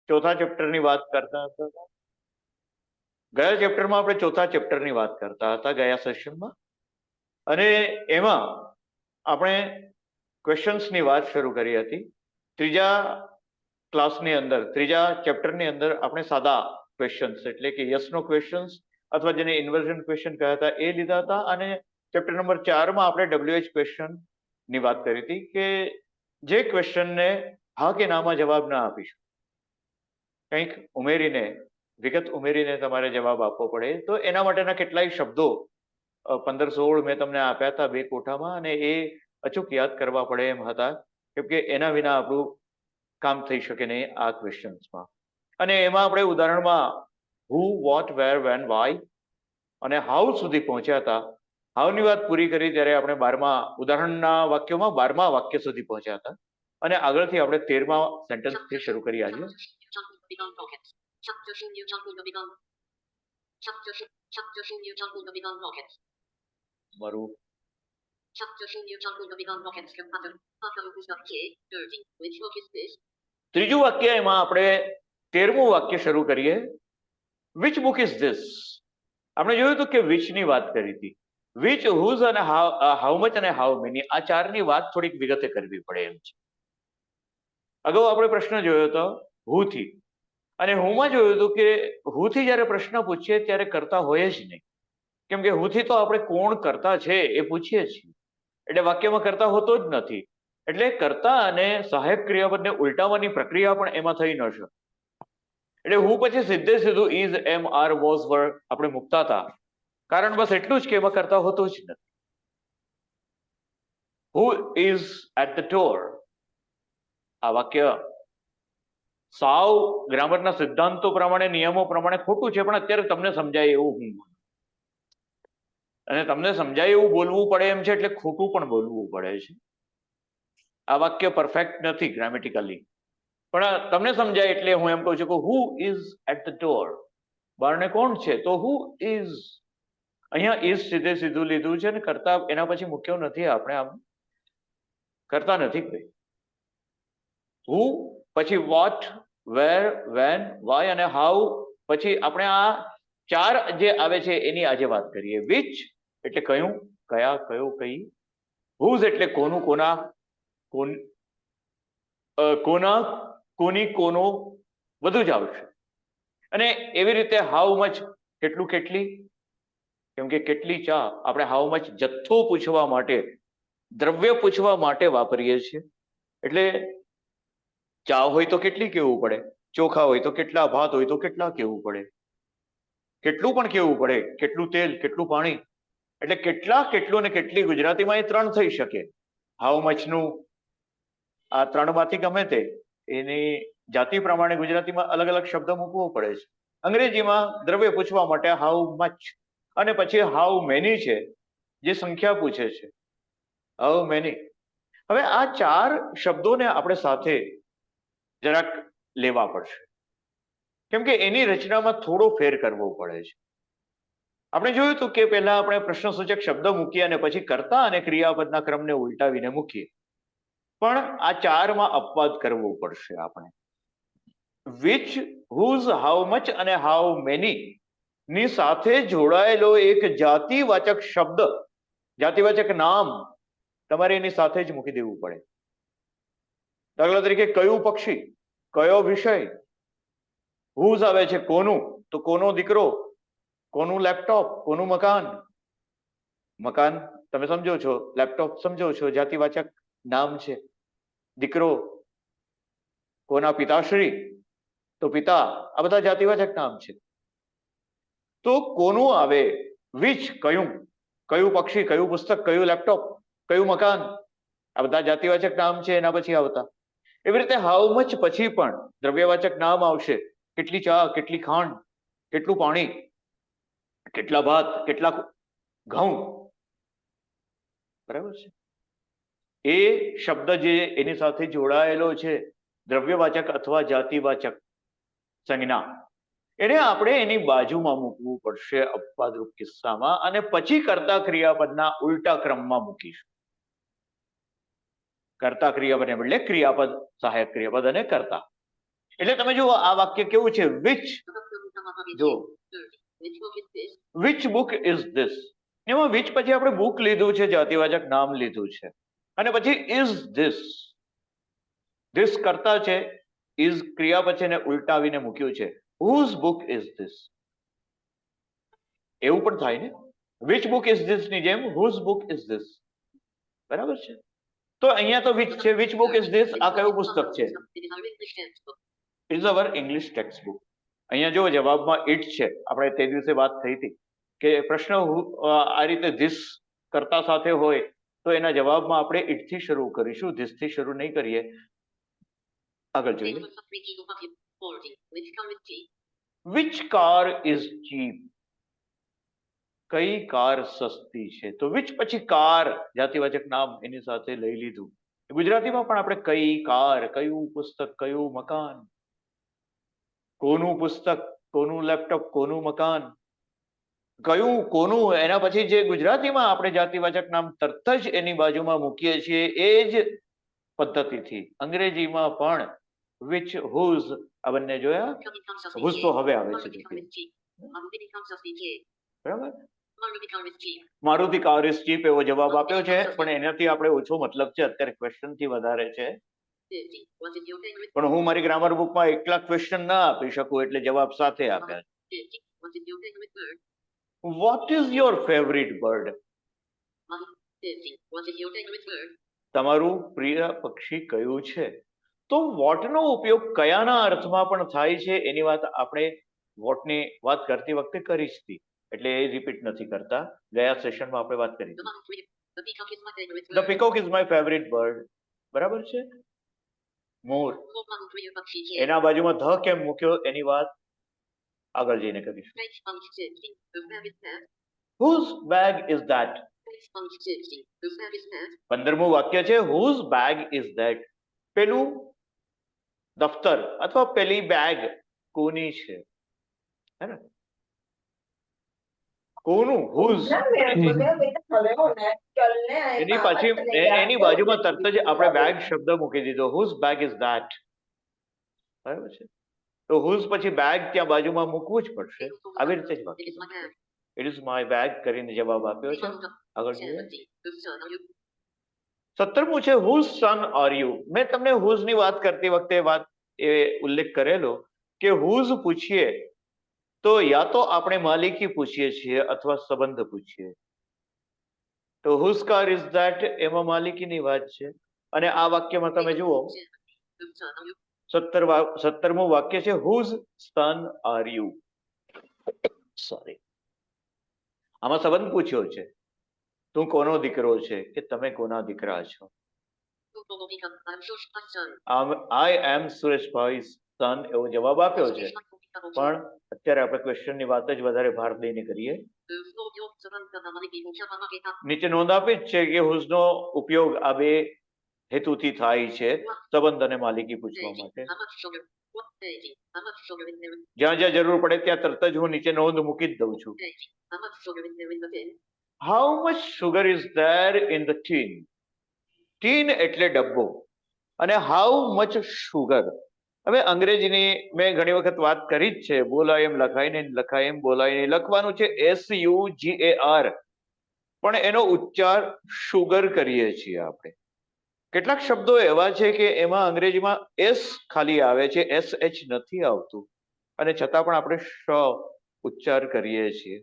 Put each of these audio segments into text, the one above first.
ચોથા ચેપ્ટરની વાત કરતા હતા. ગયા ચેપ્ટરમાં આપણે ચોથા ચેપ્ટરની વાત કરતા હતા ગયા સેશનમાં, અને એમાં આપણે ક્વેશ્ચન્સની વાત શરૂ કરી હતી. ત્રીજા ક્લાસની અંદર, ત્રીજા ચેપ્ટરની અંદર આપણે સાદા ક્વેશ્ચન્સ એટલે કે યસનો ક્વેશ્ચન્સ અથવા જેને ઇન્વર્ઝન ક્વેશ્ચન કહ્યા હતા એ લીધા હતા. અને ચેપ્ટર નંબર 4માં આપણે WH ક્વેશ્ચન ની વાત કરી હતી કે જે ક્વેશ્ચનને હા કે નામાં જવાબ ના આપીશું, કંઈક ઉમેરીને, વિગત ઉમેરીને તમારે જવાબ આપવો પડે, તો એના માટેના કેટલાય શબ્દો 15-16 મેં તમને આપ્યા હતા બે કોઠામાં, અને એ અચૂક યાદ કરવા પડે એમ હતા, કેમ કે એના વિના આપણું કામ થઈ શકે નહીં આ ક્વેશ્ચન્સમાં. અને એમાં આપણે ઉદાહરણમાં હુ, વોટ, વેર, વેન, વાય અને હાઉ સુધી પહોંચ્યા હતા. હાઉની વાત પૂરી કરી ત્યારે આપણે ઉદાહરણના વાક્યોમાં 12મા વાક્ય સુધી પહોંચ્યા હતા, અને આગળથી આપણે 13મા સેન્ટેન્સથી શરૂ કરી આજે. મારું ત્રીજું વાક્ય, એમાં આપણે 13મું વાક્ય શરૂ કરીએ. Which book is this? આપણે જોયું હતું કે વિચની વાત કરી હતી. વિચ, હુઝ અને હાઉ મચ અને હાઉ મેની, આ ચારની વાત થોડીક વિગતે કરવી પડે એમ છે. અગાઉ આપણે પ્રશ્ન જોયો હતો હુથી, અને હુંમાં જોયું હતું કે હુથી જ્યારે પ્રશ્ન પૂછીએ ત્યારે કરતા હોય જ નહીં, કેમ કે હુથી તો આપણે કોણ કરતા છે એ પૂછીએ છીએ, એટલે વાક્યમાં કરતા હોતો જ નથી. એટલે કર્તા અને સહાયક ક્રિયાપદને ઉલટાવવાની પ્રક્રિયા પણ એમાં થઈ ન શકે. એટલે હું પછી સીધે સીધું ઇઝ, એમ, આર, વોઝ, વર આપણે મૂકતા હતા, કારણ બસ એટલું જ કે એમાં કરતા હોતું જ નથી. Who is at the door, આ વાક્ય સાવ ગ્રામરના સિદ્ધાંતો પ્રમાણે, નિયમો પ્રમાણે ખોટું છે, પણ અત્યારે તમને સમજાય એવું હું, અને તમને સમજાય એવું બોલવું પડે એમ છે, એટલે ખોટું પણ બોલવું પડે છે. આ વાક્ય પરફેક્ટ નથી ગ્રામેટિકલી, પણ તમને સમજાય એટલે હું એમ કહું છું કે who is at the door, બારણે કોણ છે, તો હુ ઇઝ. અહીંયા ઇઝ સીધે સીધું લીધું છે, ને કરતા એના પછી મૂક્યો નથી, આપણે આમ કરતા નથી કોઈ. હુ પછી વોટ, વેર, વેન, વાય અને હાઉ, પછી આપણે આ ચાર જે આવે છે એની આજે વાત કરીએ. વિચ એટલે કયું, કયા, કયો, કઈ. હુઝ એટલે કોનું, કોના, કોના, કોની, કોનો, બધું જ આવશે. અને એવી રીતે હાઉ મચ, કેટલું, કેટલી, કેમ કે કેટલી ચા આપણે હાઉ મચ જથ્થો પૂછવા માટે, દ્રવ્ય પૂછવા માટે વાપરીએ છીએ. એટલે ચા હોય તો કેટલી કેવું પડે, ચોખા હોય તો કેટલા, ભાત હોય તો કેટલા કેવું પડે, કેટલું પણ કેવું પડે, કેટલું તેલ, કેટલું પાણી. એટલે કેટલા, કેટલું અને કેટલી ગુજરાતીમાં એ 3 થઈ શકે. હાઉ મચનું આ 3માંથી ગમે તે, એની જાતિ પ્રમાણે ગુજરાતીમાં અલગ અલગ શબ્દ મૂકવો પડે છે. અંગ્રેજીમાં દ્રવ્ય પૂછવા માટે હાઉ મચ, અને પછી હાઉ મેની છે, જે સંખ્યા પૂછે છે, હાઉ મેની. હવે આ 4 શબ્દોને આપણે સાથે જરાક લેવા પડશે, કેમ કે એની રચનામાં થોડો ફેર કરવો પડે છે. આપણે જોયું હતું કે પહેલા આપણે પ્રશ્નસૂચક શબ્દ મૂકીએ અને પછી કર્તા અને ક્રિયાપદના ક્રમને ઉલટાવીને મૂકીએ, પણ આ 4માં અપવાદ કરવો પડશે આપણે. વિચ, હુઝ, હાઉ મચ અને હાઉ મેની ની સાથે જોડાયેલો એક જાતિવાચક શબ્દ, જાતિવાચક નામ તમારે એની સાથે જ મૂકી દેવું પડે. દાખલા તરીકે કયું પક્ષી, કયો વિષય. હુઝ આવે છે કોનું, તો કોનો દીકરો, કોનું લેપટોપ, કોનું મકાન. મકાન તમે સમજો છો, લેપટોપ સમજો છો, જાતિવાચક નામ છે. દીકરો, કોના પિતાશ્રી, તો પિતા. આ બધા જાતિવાચક નામ છે. તો કોનું આવે, વિચ કયું, કયું પક્ષી, કયું પુસ્તક, કયું લેપટોપ, કયું મકાન, આ બધા જાતિવાચક નામ છે એના પછી આવતા. એવી રીતે હાઉ મચ પછી પણ દ્રવ્યવાચક નામ આવશે, કેટલી ચા, કેટલી ખાંડ, કેટલું પાણી, કેટલા ભાત, કેટલા ઘઉં. બરાબર છે. એ શબ્દ જે એની સાથે જોડાયેલો છે, દ્રવ્યવાચક અથવા જાતિવાચક સંજ્ઞા, એને આપણે એની બાજુમાં મૂકવું પડશે અપવાદરૂપ કિસ્સામાં, અને પછી કર્તા ક્રિયાપદના ઉલટા ક્રમમાં મૂકીશું. કર્તા ક્રિયાપદને બદલે ક્રિયાપદ, સહાયક ક્રિયાપદ અને કર્તા. એટલે તમે જુઓ આ વાક્ય કેવું છે, વિચ, જો વિચ બુક ઇઝ ધીસ, એમાં વિચ પછી આપણે બુક લીધું છે, જાતિવાચક નામ લીધું છે, અને પછી ઇઝ ધીસ, ધીસ કરતા છે, ઇઝ ક્રિયા પછી એને ઉલટાવીને મૂક્યું છે, હુઝ બુક ઇઝ ધીસ, એવું પણ થાય ને, વિચ બુક ઇઝ ધીસ ની જેમ હુઝ બુક ઇઝ ધીસ, બરાબર છે. તો અહીંયા તો વિચ છે, વિચ બુક ઇઝ ધીસ, આ કયું પુસ્તક છે? Is our English text book. અહીંયા જો જવાબમાં ઇટ છે, આપણે તે દિવસે વાત થઈ હતી કે પ્રશ્ન આ રીતે ધીસ કરતા સાથે હોય તો એના જવાબમાં આપણે ઇટ થી શરૂ કરીશું, ધીસ થી શરૂ નહીં કરીએ. આગળ જોઈએ. વિચ કાર ઇઝ ચીપ, કઈ કાર સસ્તી છે? તો વિચ પછી કાર, જાતિવાચક નામ એની સાથે લઈ લીધું. ગુજરાતીમાં પણ આપણે કઈ કાર, કયું પુસ્તક, કયું મકાન, કોનું પુસ્તક, કોનું લેપટોપ, કોનું મકાન, કયું કોનું, એના પછી જે ગુજરાતીમાં આપણે જાતિવાચક નામ તરત જ એની બાજુમાં મૂકીએ છીએ એ જ પદ્ધતિથી અંગ્રેજીમાં પણ વિચ, હુઝ, આ બંને જોયા. હુઝ તો હવે આવે છે, બરાબર. મારુતિ કાર ઇઝ ચીપ એવો જવાબ આપ્યો છે, પણ એનાથી આપણે ઓછો મતલબ છે, અત્યારે ક્વેશ્ચન થી વધારે છે. પણ હું મારી ગ્રામર બુકમાં એકલા ક્વેશ્ચન ના આપી શકું એટલે જવાબ સાથે આપ્યા છે. Vote is your favourite bird, તમારું પ્રિય પક્ષી કયું છે? તો વોટનો ઉપયોગ કયાના અર્થમાં પણ થાય છે એની વાત આપણે વોટની વાત કરતી વખતે કરી જ હતી, એટલે એ રિપીટ નથી કરતા, ગયા સેશનમાં આપણે વાત કરી. The peacock is my favourite bird, બરાબર છે. મોર, એના બાજુમાં ધ કેમ મૂક્યો એની વાત આગળ જઈને કરીશું. Whose bag is that? 15મું વાક્ય છે, whose bag is that, પેલું દફતર અથવા પેલી બેગ કોની છે, હે ને? કોનું, whose, એની પછી એની બાજુમાં તરત જ આપણે બેગ શબ્દ મૂકી દીધો, whose bag is that, બરાબર છે. તો whose પછી બેગ ત્યાં બાજુમાં મૂકવું જ પડશે, આવી રીતે જ વાક્ય. ઇટ ઇઝ માય બેગ કરીને જવાબ આપ્યો છે. આગળ જોઈએ. 17મું છે, whose son are you. મેં તમને whose ની વાત કરતી વખતે ઉલ્લેખ કરેલો કે whose પૂછીએ તો યા તો આપણે માલિકી પૂછીએ છીએ અથવા સંબંધ પૂછીએ. તો whose car is that એમાં માલિકીની વાત છે, અને આ વાક્યમાં તમે જુઓ 17મું વાક્ય છે, whose son are you. Sorry, આમાં સંબંધ પૂછ્યો છે, તું કોનો દીકરો છે કે તમે કોના દીકરા છો. આઈ એમ સુરેશભાઈ સન એવો જવાબ આપ્યો છે, પણ અત્યારે આપણે ક્વેશ્ચનની વાત જ વધારે ભાર દઈને કરીએ. નીચે નોંધ આપી જ છે કે whose નો ઉપયોગ આ બે હેતુથી થાય છે, સંબંધ અને માલિકી પૂછવા માટે. જ્યાં જ્યાં જરૂર પડે ત્યાં તરત જ હું નીચે નોંધ મૂકી જ દઉં છું. How much sugar is there in the tin? tin એટલે ડબ્બો, અને how much sugar. હવે અંગ્રેજીની મેં ઘણી વખત વાત કરી જ છે, બોલાય એમ લખાય ને લખાય એમ બોલાય નહીં, લખવાનું છે SUGAR, પણ એનો ઉચ્ચાર શુગર કરીએ છીએ આપણે. કેટલાક શબ્દો એવા છે કે એમાં અંગ્રેજીમાં S ખાલી આવે છે, SH નથી આવતું, અને છતાં પણ આપણે શ ઉચ્ચાર કરીએ છીએ.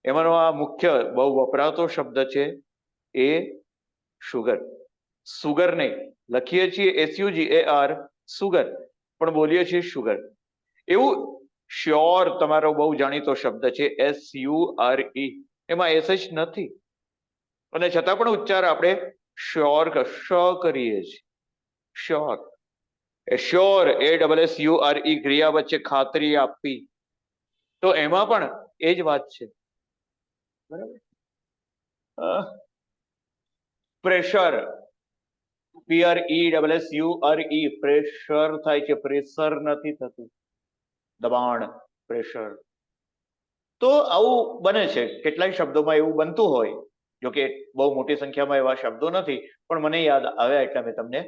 એમાંનો આ મુખ્ય બહુ વપરાતો શબ્દ છે એ શુગર. સુગર નહીં, લખીએ છીએ SUGAR સુગર, પણ બોલીએ છીએ શુગર. એવું શ્યોર તમારો બહુ જાણીતો શબ્દ છે SURE, એમાં SH નથી, અને છતાં પણ ઉચ્ચાર આપણે શ્યોર શ કરીએ છીએ. શ્યોર, શ્યોર, ASSURE, ક્રિયા વચ્ચે ખાતરી આપવી, તો એમાં પણ એ જ વાત છે, બરાબર. પ્રેશર, PRESSURE, પ્રેશર થાય છે, પ્રેશર નથી થતું, દબાણ, પ્રેશર. તો આવું બને છે, કેટલાય શબ્દોમાં એવું બનતું હોય, જો કે બહુ મોટી સંખ્યામાં એવા શબ્દો નથી, પણ મને યાદ આવ્યા એટલે મેં તમને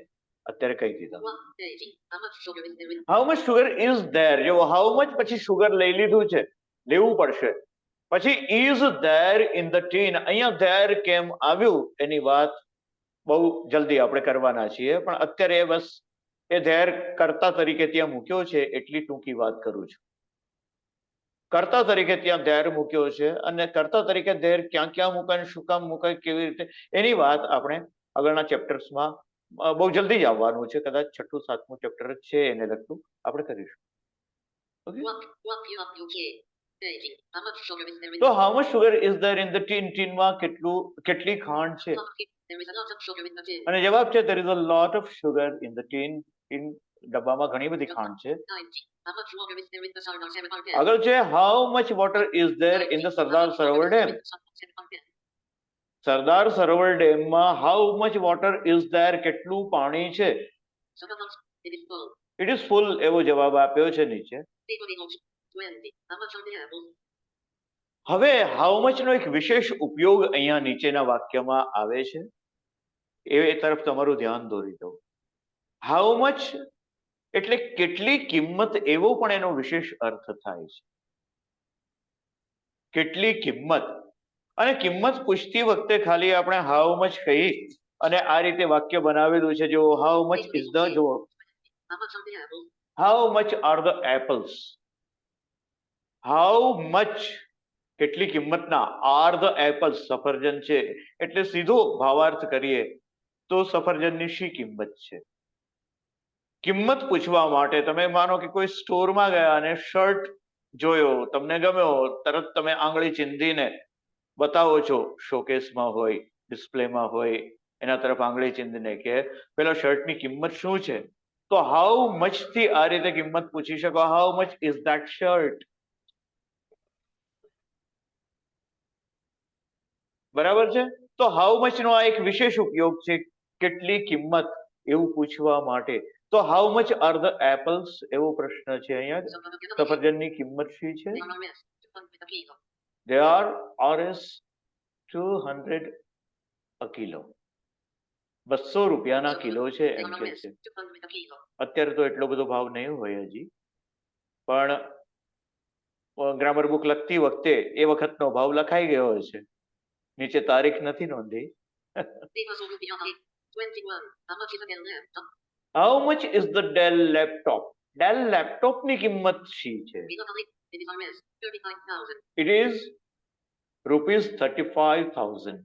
અત્યારે કહી દીધા. 180. How much sugar is there in? How much sugar is there, જો હાઉ મચ પછી શુગર લઈ લીધું છે, લેવું પડશે. પછી is there in the tin, અહીંયા ધેર કેમ આવ્યું એની વાત બહુ જલ્દી આપણે કરવાના છીએ, પણ અત્યારે બસ એ ધેર કર્તા તરીકે ત્યાં મૂક્યો છે એટલી ટૂંકી વાત કરું છું. કર્તા તરીકે ત્યાં ધેર મૂક્યો છે, અને કર્તા તરીકે ધેર ક્યાં ક્યાં મુકાય, શું કામ મુકાય, કેવી રીતે, એની વાત આપણે આગળના ચેપ્ટર્સમાં બહુ જલ્દી જ આવવાનું છે, કદાચ 6ઠું 7મું ચેપ્ટર જ છે એને લગતું, આપણે કરીશું. તો how much sugar is there in the tin, ટીનમાં કેટલી ખાંડ છે, અને જવાબ છે there is a lot of sugar in the tin, tin ડબ્બામાં ઘણી બધી ખાંડ છે. આગળ છે how much water is there in the Sardar Sarovar dam. Sardar Sarovar ડેમમાં how much water is there, કેટલું પાણી છે. ઇટ ઇઝ ફૂલ એવો જવાબ આપ્યો છે નીચે. હવે હાઉ મચ નો એક વિશેષ ઉપયોગ અહીંયા નીચેના વાક્યમાં આવે છે, એ તરફ તમારું ધ્યાન દોરી દઉં. હાઉ મચ એટલે કેટલી કિંમત, એવો પણ એનો વિશેષ અર્થ થાય છે. કેટલી કિંમત, અને કિંમત પૂછતી વખતે ખાલી આપણે હાઉ મચ કહી અને આ રીતે વાક્ય બનાવેલું છે. જો હાઉ મચ ઇઝ ધ, જો how much are the apples, how much કેટલી કિંમતના, આર ધ એપલ્સ સફરજન છે, એટલે સીધો ભાવાર્થ કરીએ તો સફરજનની શી કિંમત છે. કિંમત પૂછવા માટે તમે માનો કે કોઈ સ્ટોરમાં ગયા અને શર્ટ જોયો, તમને ગમ્યો, તરત તમે આંગળી ચીંધીને બતાવો છો, શોકેસમાં હોય, ડિસ્પ્લેમાં હોય, એના તરફ આંગળી ચીંધીને કે પેલા શર્ટની કિંમત શું છે. તો હાઉ મચ થી આ રીતે કિંમત પૂછી શકો, how much is that shirt. બરાબર છે. તો હાઉ મચ નો આ એક વિશેષ ઉપયોગ છે, કેટલી કિંમત એવું પૂછવા માટે. તો how much are the apples, એવો પ્રશ્ન છે અહીંયા. સફરજનની કિંમત શી છે? They are Rs 200 a kilo. 200 રૂપિયાના કિલો છે એમ કે છે. અત્યારે તો એટલો બધો ભાવ નહીં હોય હજી, પણ ગ્રામર બુક લખતી વખતે એ વખતનો ભાવ લખાઈ ગયો છે, નીચે તારીખ નથી નોંધી. How much is the Dell laptop, Dell લેપટોપની કિંમત શી છે? It is ₹35,000.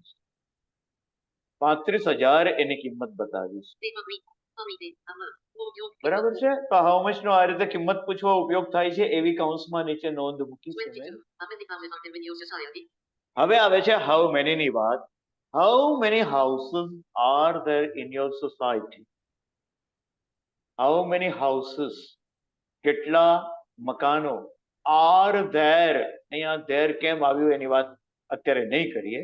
35,000 એની કિંમત બતાવી છે. બરાબર છે. તો હાઉ મચ નો આ રીતે કિંમત પૂછવા ઉપયોગ થાય છે, એવી કૌંસમાં નીચે નોંધ મૂકી છે. હવે આવે છે હાઉ મેની ની વાત. How many houses are there in your society? How many houses, કેટલા મકાનો, આર ધેર, અહીંયા ધેર કેમ આવ્યું એની વાત અત્યારે નહીં કરીએ,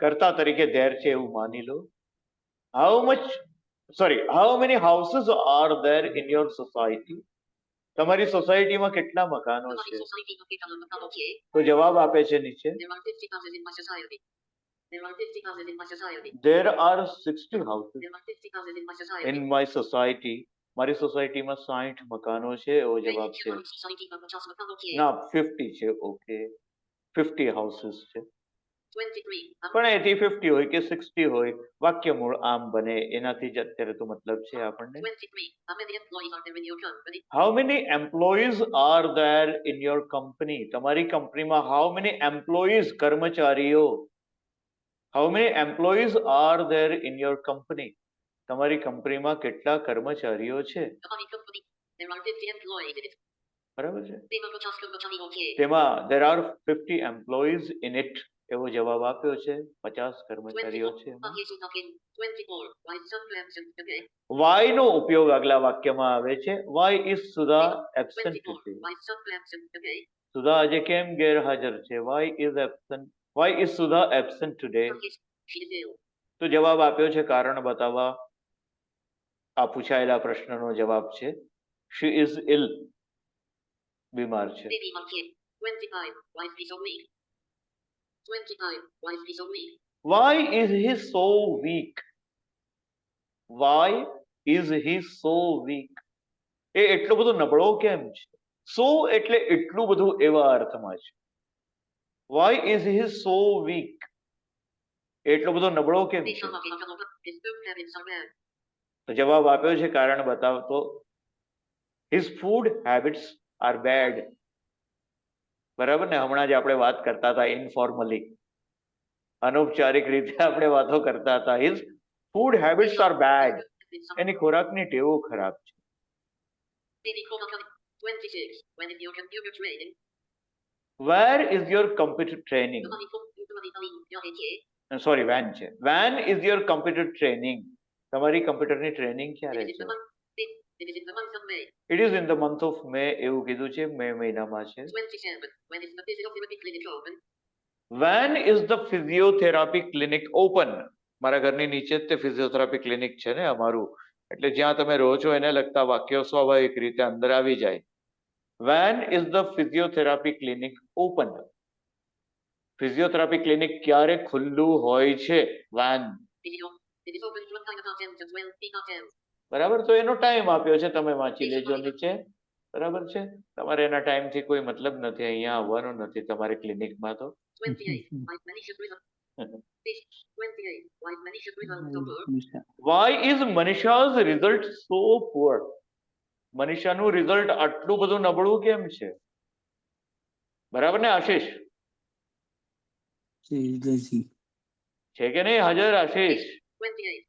કર્તા તરીકે ધેર છે એવું માની લો. How many houses are there in your society? તમારી સોસાયટીમાં કેટલા મકાનો છે? તો જવાબ આપે છે નીચે, there are 60 houses in my society. મારી સોસાયટીમાં 60 મકાનો છે એવો જવાબ છે. ના, 50 છે. ઓકે, 50 હાઉસીસ છે. પણ એથી 50 હોય કે 60 હોય, વાક્ય મૂળ આમ બને, એનાથી જ અત્યારે તો મતલબ છે આપણને. How many employees R there in your company? તમારી કંપનીમાં હાઉ મેની એમ્પ્લોઈઝ, કર્મચારીઓ, how many employees R there in your company? તમારી કંપનીમાં કેટલા કર્મચારીઓ છે? બરાબર છે. તેમાં there are 50 employees in it, એવો જવાબ આપ્યો છે. 50 કર્મચારીઓ છે. why નો ઉપયોગ આગલા વાક્યમાં આવે છે. why is Sudha absent today? સુધા આજે કેમ ગેરહાજર છે? why is Sudha absent today? તો જવાબ આપ્યો છે કારણ બતાવવા. આ પૂછાયેલા પ્રશ્નનો જવાબ છે she is ill, બીમાર છે. Why is he so weak? Why is he so weak? એ એટલો બધો નબળો કેમ છે? સો એટલે એટલું બધું એવા અર્થમાં છે. Why is he so weak? એટલો બધો નબળો કેમ This છે? summer in October, his food habits are bad. તો જવાબ આપ્યો છે કારણ બતાવતો, his food habits are bad. બરાબર ને? હમણાં જ આપણે વાત કરતા હતા ઇનફોર્મલી, અનૌપચારિક રીતે આપણે વાતો કરતા હતા. His food habits are bad. એની ખોરાકની ટેવો ખરાબ છે. 26. When is your computer training? Where is your computer training? Sorry, when છે. When is your computer training? તમારી કમ્પ્યુટરની ટ્રેનિંગ ક્યારે છે? It is in the month of May. It is in the month of May, એવું કીધું છે. મે મહિનામાં છે. 27. When is the physiotherapy clinic open? When is the physiotherapy clinic open? મારા ઘરની નીચે જ તે ફિઝિયોથેરાપી ક્લિનિક છે ને અમારું, એટલે જ્યાં તમે રહો છો એને લગતા વાક્યો સ્વાભાવિક રીતે અંદર આવી જાય. When is the physiotherapy clinic open? Physiotherapy clinic ક્યારે ખુલ્લું હોય છે? Van. Physio. It is open from 9 o'clock a.m. to 12 p.m. બરાબર, તો એનો ટાઈમ આપ્યો છે, તમે વાંચી લેજો નીચે. બરાબર છે? તમારે એના ટાઈમથી કોઈ મતલબ નથી, અહીંયા આવવાનું નથી તમારે ક્લિનિકમાં. તો 28. Like many should result. 28. Like many should result so poor. Why is Manisha's result so poor? મનીષાનું રિઝલ્ટ આટલું બધું નબળું કેમ છે? બરાબર ને આશીષ? છે કે નહીં હાજર આશીષ? 28.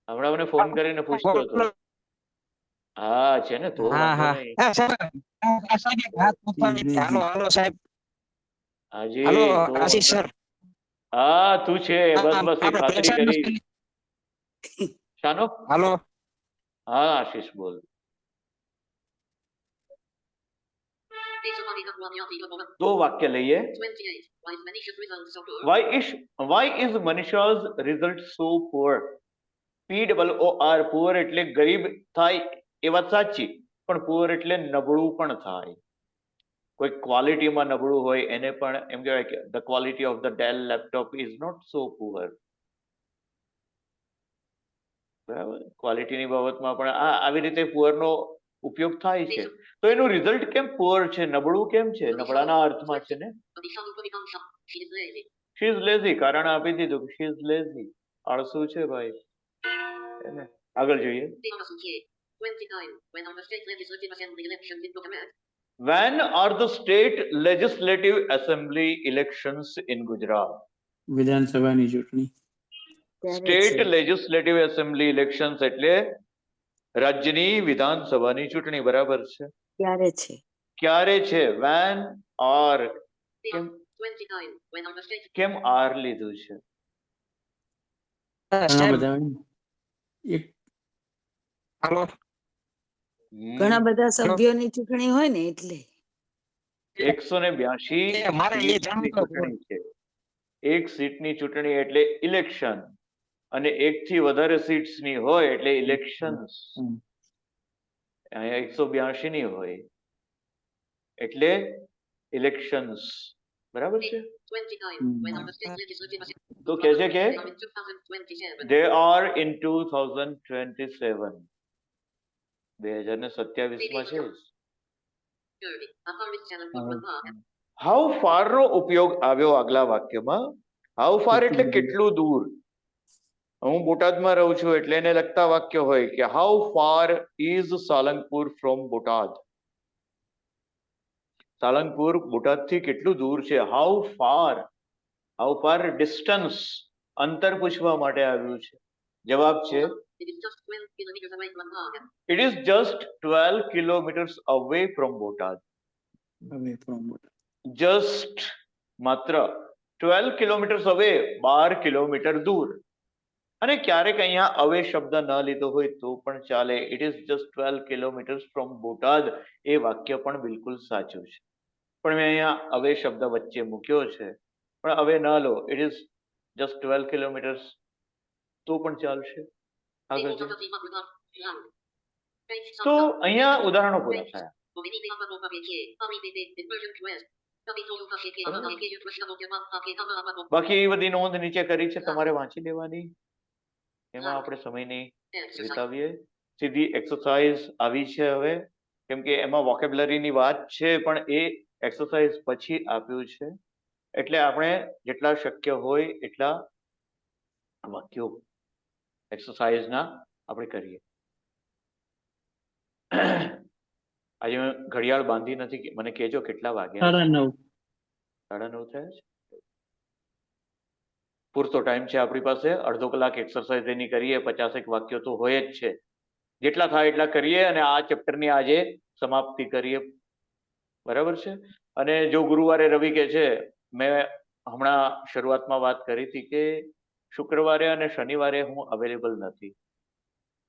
હમણાં મને ફોન કરીને પૂછતો હતો. હા છે ને, તો વાંધો નહીં. હાજી, તો હા તું છે, બસ બસ એ ખાતરી કરી. શાનો? હાલો. હા આશીષ બોલ. તો વાક્ય લઈએ. 28. Like many should result so poor. Why is Manisha's result so poor? POOR, poor એટલે ગરીબ થાય એ વાત સાચી, પણ પુઅર એટલે નબળું પણ થાય. કોઈ ક્વોલિટીમાં નબળું હોય એને પણ એમ કહેવાય કે the quality of the Dell laptop is not so poor. બરાબર, ક્વોલિટીની બાબતમાં પણ આવી રીતે પુઅરનો ઉપયોગ થાય છે. તો એનું રિઝલ્ટ કેમ પુઅર છે? નબળું કેમ છે? નબળાના અર્થમાં છે ને. But the song becomes some. She is lazy. She is lazy, કારણ આપી દીધું. શી ઇઝ લેઝી, આળસુ છે ભાઈ. એને આગળ જોઈએ. 29. When are the state legislative assembly elections in Gujarat? When are the state legislative assembly elections in Gujarat? વિધાનસભાની ચૂંટણી. સ્ટેટ લેજિસ્લેટિવ એસેમ્બલી ઇલેક્શન્સ એટલે રાજ્યની વિધાનસભાની ચૂંટણી. બરાબર છે. ક્યારે છે? ક્યારે છે? Van R. 29. When are the state કેમ આર લીધું છે? ઘણા બધા એક હાલો. ઘણા બધા સભ્યોની ચૂંટણી હોય ને એટલે 182 મારે એ સીટની જાણવું ચૂંટણી છે. એક સીટની ચૂંટણી એટલે ઇલેક્શન, અને એકથી વધારે સીટ્સની હોય એટલે ઇલેક્શન્સ. અહીંયા 182 ની હોય એટલે ઇલેક્શન્સ. બરાબર છે. 29. When are the state legislative assembly? તો કહે છે કે In 2027. they are in 2027. 2027 માં છે. 30. A harvest challenge for one mark. How far નો ઉપયોગ આવ્યો આગલા વાક્યમાં. હાઉ ફાર એટલે કેટલું દૂર. હું બોટાદમાં રહું છું એટલે એને લગતા વાક્ય હોય કે how far is Salangpur from Botad? Salangpur બોટાદથી કેટલું દૂર છે? હાઉ ફાર ડિસ્ટન્સ, અંતર પૂછવા માટે આવ્યું છે. જવાબ છે It is just 12 kilometers away from Hagen. It is just 12 kilometres away from Botad. Just, માત્ર 12 કિલોમીટર્સ અવે, 12 કિલોમીટર દૂર. અને ક્યારેક અહીંયા અવે શબ્દ ન લીધો હોય તો પણ ચાલે. It is just 12 kilometres from Botad, એ વાક્ય પણ બિલકુલ સાચું છે. પણ મેં અહીંયા અવે શબ્દ વચ્ચે મૂક્યો છે, પણ હવે ન લો. ઇટ ઇઝ જસ્ટ 12 કિલોમીટર્સ તો પણ ચાલશે. આગળ જોઈએ. તો અહીંયા ઉદાહરણો પૂરા થયા. બાકી એ બધી નોંધ નીચે કરી છે, તમારે વાંચી લેવાની. એમાં આપણે સમય નહીં exercise, વિતાવીએ. સીધી એક્સરસાઇઝ આવી છે હવે, કેમ કે એમાં વોકેબ્યુલરીની વાત છે પણ એ એક્સરસાઇઝ પછી આપ્યું છે. એટલે આપણે જેટલા શક્ય હોય એટલા વાક્યો એક્સરસાઇઝના આપણે કરીએ. આજે મેં ઘડિયાળ બાંધી નથી, મને કહેજો કેટલા વાગ્યા છે. 9:30. 9:30 થયા છે. પૂરતો ટાઈમ છે આપણી પાસે, અડધો કલાક એક્સરસાઇઝ એની કરીએ, 50 વાક્યો તો હોય જ છે. જેટલા થાય એટલા કરીએ અને આ ચેપ્ટરની આજે સમાપ્તિ કરીએ. બરાબર છે. અને જો ગુરુવારે રવિ કે છે, મેં હમણાં શરૂઆતમાં વાત કરી હતી કે શુક્રવારે અને શનિવારે હું અવેલેબલ નથી,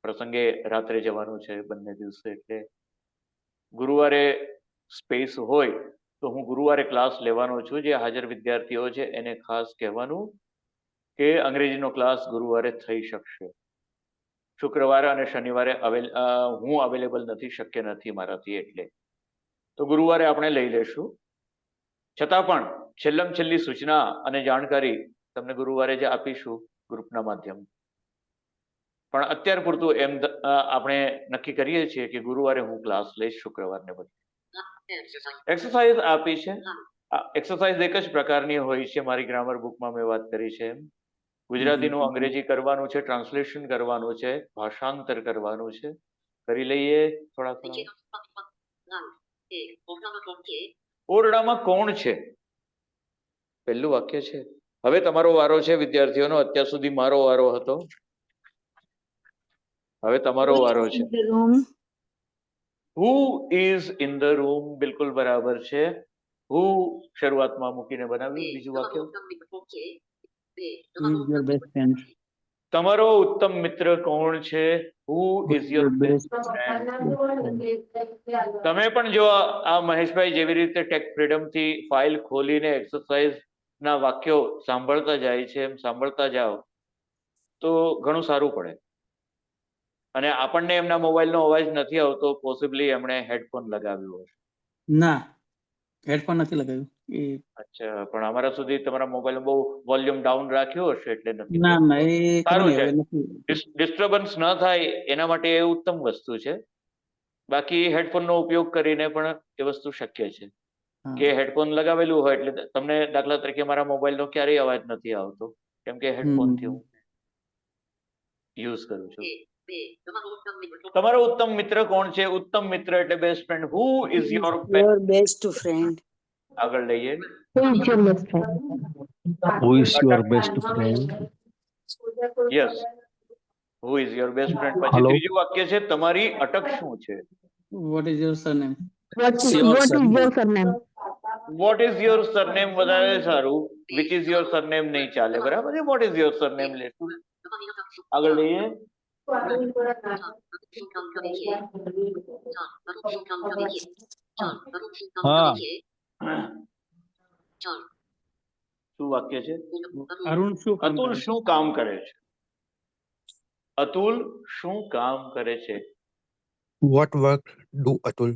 પ્રસંગે રાત્રે જવાનું છે બંને દિવસે. એટલે ગુરુવારે સ્પેસ હોય તો હું ગુરુવારે ક્લાસ લેવાનો છું. જે હાજર વિદ્યાર્થીઓ છે એને ખાસ કહેવાનું કે અંગ્રેજીનો ક્લાસ ગુરુવારે થઈ શકશે. શુક્રવારે અને શનિવારે હું અવેલેબલ નથી, શક્ય નથી મારાથી. એટલે તો ગુરુવારે આપણે લઈ લેશું. છતાં પણ છેલ્લી સૂચના અને જાણકારી તમને ગુરુવારે જ આપીશું ગ્રુપના માધ્યમ. પણ અત્યાર પૂરતું એમ આપણે નક્કી કરીએ છીએ કે ગુરુવારે હું ક્લાસ લઈશ, શુક્રવારને બદલે. exercise, એક્સરસાઇઝ આપી છે. એક્સરસાઇઝ એક જ પ્રકારની હોય છે, મારી ગ્રામર બુકમાં મેં વાત કરી છે એમ. ગુજરાતીનું અંગ્રેજી કરવાનું છે, ટ્રાન્સલેશન કરવાનું છે, ભાષાંતર કરવાનું છે. કરી લઈએ થોડા થોડા. ઓરડામાં કોણ છે? પહેલું વાક્ય છે. હવે તમારો વારો છે વિદ્યાર્થીઓનો. અત્યાર સુધી મારો વારો હતો, હવે તમારો વારો છે. Room. Who is in the room, બિલકુલ બરાબર છે. હુ શરૂઆતમાં મૂકીને બનાવ્યું. બીજું વાક્ય, Who is your best friend? તમારો ઉત્તમ મિત્ર કોણ છે? Who is your best friend. તમે પણ જો આ મહેશભાઈ જેવી રીતે ટેક ફ્રીડમ થી ફાઇલ ખોલીને એક્સરસાઇઝ ના વાક્યો સાંભળતા જાય છે, એમ સાંભળતા જાઓ તો ઘણું સારું પડે. અને આપણને એમના મોબાઈલનો અવાજ નથી આવતો, પોસિબલી એમણે હેડફોન લગાવ્યો હશે. ના, હેડફોન નથી લગાવ્યું. અચ્છા, પણ અમારા સુધી તમારા મોબાઈલ બહુ વોલ્યુમ ડાઉન રાખ્યો હશે એટલે નથી. ના ના, એ સારું છે. હવે નથી. ડિસ્ટર્બન્સ ન થાય એના માટે એ ઉત્તમ વસ્તુ છે. બાકી હેડફોનનો ઉપયોગ કરીને પણ એ વસ્તુ શક્ય છે હા. કે હેડફોન લગાવેલું હોય એટલે તમને દાખલા તરીકે મારા મોબાઈલનો ક્યારેય અવાજ નથી આવતો, કેમ કે હેડફોનથી હું યુઝ કરું છું. તમારો ઉત્તમ મિત્ર કોણ છે? ઉત્તમ મિત્ર એટલે best friend. Who is your your best friend. આગળ લઈએ. Who is your best friend? Who is your best friend? Yes, who is your best friend. પછી Hello. ત્રીજું વાક્ય છે, તમારી અટક શું છે? What is your surname? What is your surname? Vote is your surname વધારે સારું. વિચ ઇઝ યોર સરનેમ નહીં ચાલે, બરાબર છે. વોટ ઇઝ યોર સરનેમ લેશું. આગળ લઈએ. હા. શું વાક્ય છે? અરુણ શું કામ અતુલ કરે છે? શું કામ કરે છે? અતુલ શું કામ કરે છે? What work do Atul?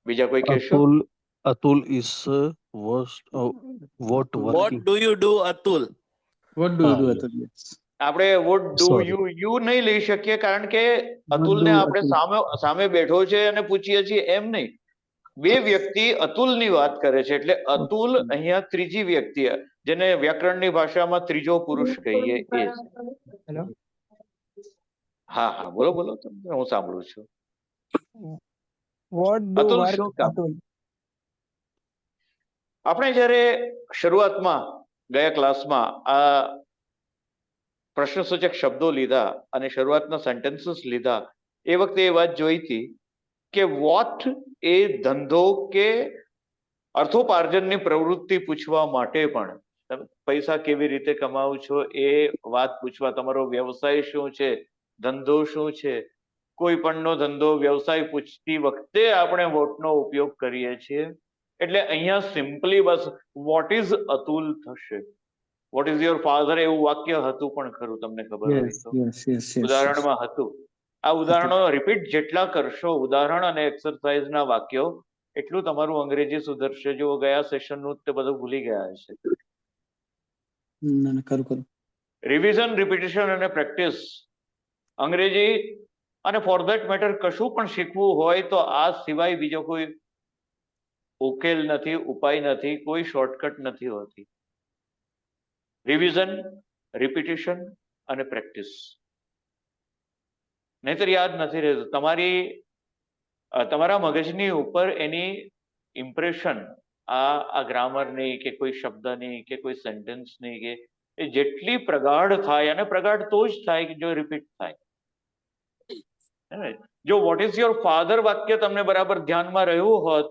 બીજા કોઈ કહેશો? Atul is what What working. do you do, Atul? What do you do, હા, Atul? Yes. આપણે વોટ ડુ Sorry. યુ નહીં લઈ શકીએ, કારણ કે અતુલને do આપણે Atul? સામે બેઠો છે અને પૂછીએ છીએ એમ નહીં. બે વ્યક્તિ અતુલની વાત કરે છે એટલે અતુલ અહીંયા ત્રીજી વ્યક્તિ, જેને વ્યાકરણની ભાષામાં ત્રીજો પુરુષ કહીએ એ છે. Hello. હા હા, બોલો બોલો, તમને હું સાંભળું છું. What do Atul work શું કામ? Atul? આપણે જ્યારે શરૂઆતમાં ગયા ક્લાસમાં આ પ્રશ્નસૂચક શબ્દો લીધા અને શરૂઆતના સેન્ટેન્સીસ લીધા, એ વખતે એ વાત જોઈ હતી કે વોટ એ ધંધો કે અર્થોપાર્જનની પ્રવૃત્તિ પૂછવા માટે પણ, તમે પૈસા કેવી રીતે કમાવો છો એ વાત પૂછવા, તમારો વ્યવસાય શું છે, ધંધો શું છે, કોઈ પણનો ધંધો વ્યવસાય પૂછતી વખતે આપણે વોટનો ઉપયોગ કરીએ છીએ. એટલે અહીંયા સિમ્પલી બસ વોટ ઇઝ અતુલ થશે. વોટ ઇઝ યોર ફાધર એવું વાક્ય હતું પણ ખરું, તમને ખબર હોય Yes, તો. yes, yes, yes. ઉદાહરણમાં હતું. આ ઉદાહરણો રિપીટ જેટલા કરશો, ઉદાહરણ અને એક્સરસાઇઝના વાક્યો, એટલું તમારું અંગ્રેજી સુધરશે. જો ગયા સેશનનું તે બધું ભૂલી ગયા હશે. ના ના, કરું. રિવિઝન, રિપીટેશન અને પ્રેક્ટિસ. અંગ્રેજી અને ફોર ધેટ મેટર કશું પણ શીખવું હોય તો આ સિવાય બીજો કોઈ ઉકેલ નથી, ઉપાય નથી, કોઈ શોર્ટકટ નથી હોતી. રિવિઝન, રિપીટેશન અને પ્રેક્ટિસ. નહીતર યાદ નથી રહેતું. તમારા મગજની ઉપર એની ઇમ્પ્રેશન આ ગ્રામરની કે કોઈ શબ્દની કે કોઈ સેન્ટેન્સની કે એ જેટલી પ્રગાઢ થાય, અને પ્રગાઢ તો જ થાય કે જો રિપીટ થાય. જો વોટ ઇઝ યોર ફાધર વાક્ય તમને બરાબર ધ્યાનમાં રહ્યું હોત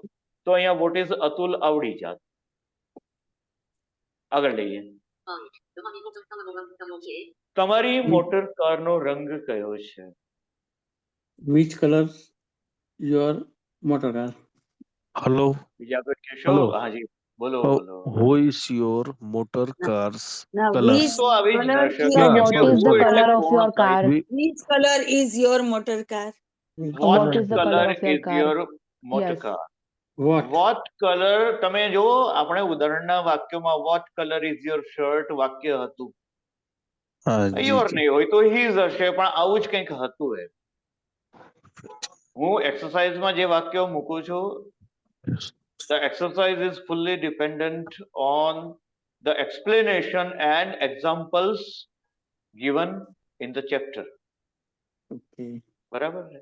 તો અહીંયા વોટ ઇઝ અતુલ આવડી જાત. આગળ લઈએ. તમારી મોટર કારનો રંગ કયો છે? તમારી મોટર કારનો રંગ કયો છે? Which color your motor car? Hello. બીજા કોઈ કહેશો? Hello. હાજી બોલો How, બોલો. who is your motor car's Now, color? which તો આવી જ color ન શકે. is Yeah, your what is motor the car? color of your car? Which color is your motor car? What What is the color color of your is car? your motor Yes. car? What? What color? તમે જો આપણે ઉદાહરણના વાક્યોમાં what color is your shirt વાક્ય હતું. Your નહીં હોય તો his હશે, પણ આવું જ કંઈક હતું. હું એક્સરસાઇઝમાં જે વાક્યો મૂકું છું, the exercise is fully dependent on the explanation and examples given in the chapter. Okay. બરાબર છે?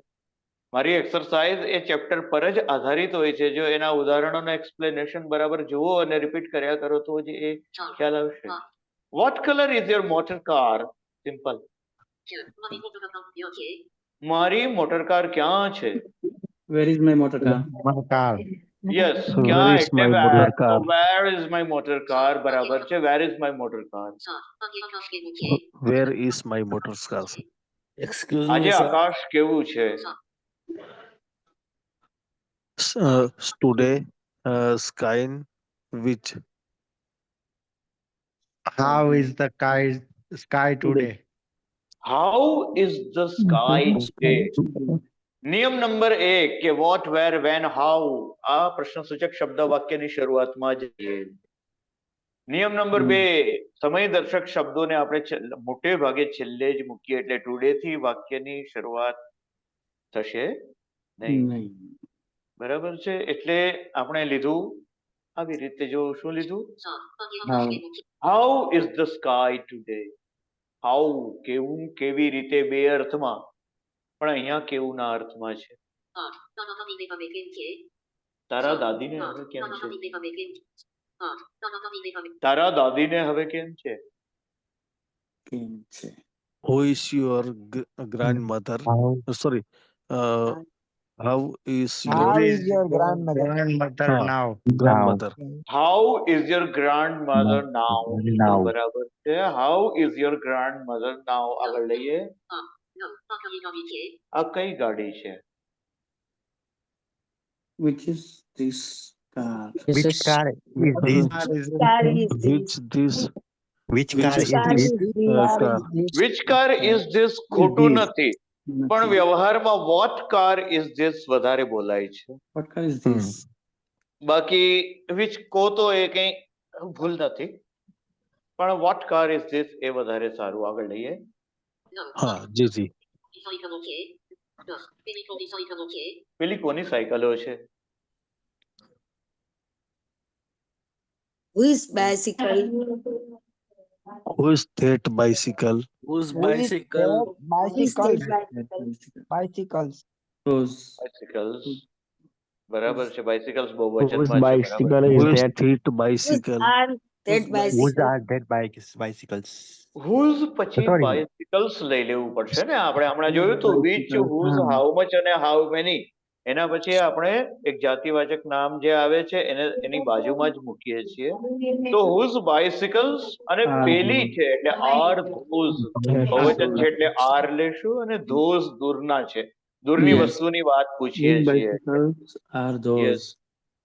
મારી એક્સરસાઇઝ એ ચેપ્ટર પર જ આધારિત હોય છે. જો એના ઉદાહરણોનો એક્સપ્લેનેશન બરાબર જુઓ અને રિપીટ કર્યા કરો તો જ એ ખ્યાલ આવશે. What colour is your motor car? Simple. તમારી મોટર કાર કયો છે? મારી મોટર કાર ક્યાં છે? Where is my motor car? My car. Yes. So ક્યાં where is એટલે my motor car? Where is my motor car. બરાબર છે. Where is my motor car? આજે આકાશ કેવું છે? Where is my motor car? Excuse me, આજે sir. આકાશ કેવું છે? Today, sky which? How is the sky today? How is the sky today? નિયમ number 1 કે વોટ, વેર, વેન, હાઉ આ પ્રશ્નસૂચક શબ્દ વાક્યની શરૂઆતમાં જ છે. નિયમ નંબર 2 સમયદર્શક શબ્દોને આપણે મોટે ભાગે છેલ્લે જ મૂકીએ, એટલે ટુડે થી વાક્યની શરૂઆત થશે નહીં. નહીં. બરાબર છે? એટલે આપણે લીધું આવી રીતે. જો શું લીધું? આજે આકાશ કેવું છે? How is the sky today? How કેવું, કેવી રીતે, બે અર્થમાં, પણ અહીંયા કેવુંના અર્થમાં છે. તારા દાદીને હવે કેમ છે? તારા દાદીને હવે કેમ તારા છે? દાદીને હવે કેમ છે? તારા દાદીને હવે તારા દાદીને હવે કેમ છે? કેમ છે? Who is your grandmother? How, Sorry. How is how your is your grandmother Ah. now? grandmother? How is your grandmother now? Now. બરાબર છે. હાઉ ઇઝ યોર ગ્રાન્ડમધર નાઉ? આગળ લઈએ. આ કઈ ગાડી છે? આ કઈ ગાડી છે? Which is this car? Which car is this? Car is Which this? Which Which car is is car this? is car? Which car is this? ખોટું નથી, પણ Nothing. વ્યવહારમાં વોટ કાર ઇઝ ધીસ વધારે બોલાય છે. What car is this? બાકી which કો તો એ કઈ ભૂલ નથી, પણ વોટ કાર ઇઝ ધીસ એ વધારે સારું. આગળ લઈએ. હા, જી જી. સાયકલો છે? પેલી થોડી સાયકલો છે? પેલી કોની સાયકલો છે? Whose bicycle? Who is that bicycle? Whose bicycle? Whose bicycle? Bicycles. Rose. બાઇસિકલ્સ. બરાબર છે. બાઇસિકલ્સ બહુ Whose વચનમાં છે. bicycle બરાબર. Who is is that? that Whose bicycle? are that Whose bicycle? are that bicycles? Whose પછી Sorry. બાઇસિકલ્સ લઈ લેવું પડશે ને. આપણે હમણાં જોયું હતું વિચ, હુઝ, હા. હાઉ મચ અને હાઉ મેની. એના પછી આપણે એક જાતિવાચક નામ જે આવે છે એને એની બાજુમાં જ મૂકીએ છીએ. તો હુઝ બાઇસિકલ્સ અને હા. પેલી છે એટલે આર ધોઝ. બહુવચન છે એટલે આર લેશું, અને ધોઝ દૂરના છે. દૂરની Yes. વસ્તુની વાત પૂછીએ Whose છીએ. bicycles are those? Yes.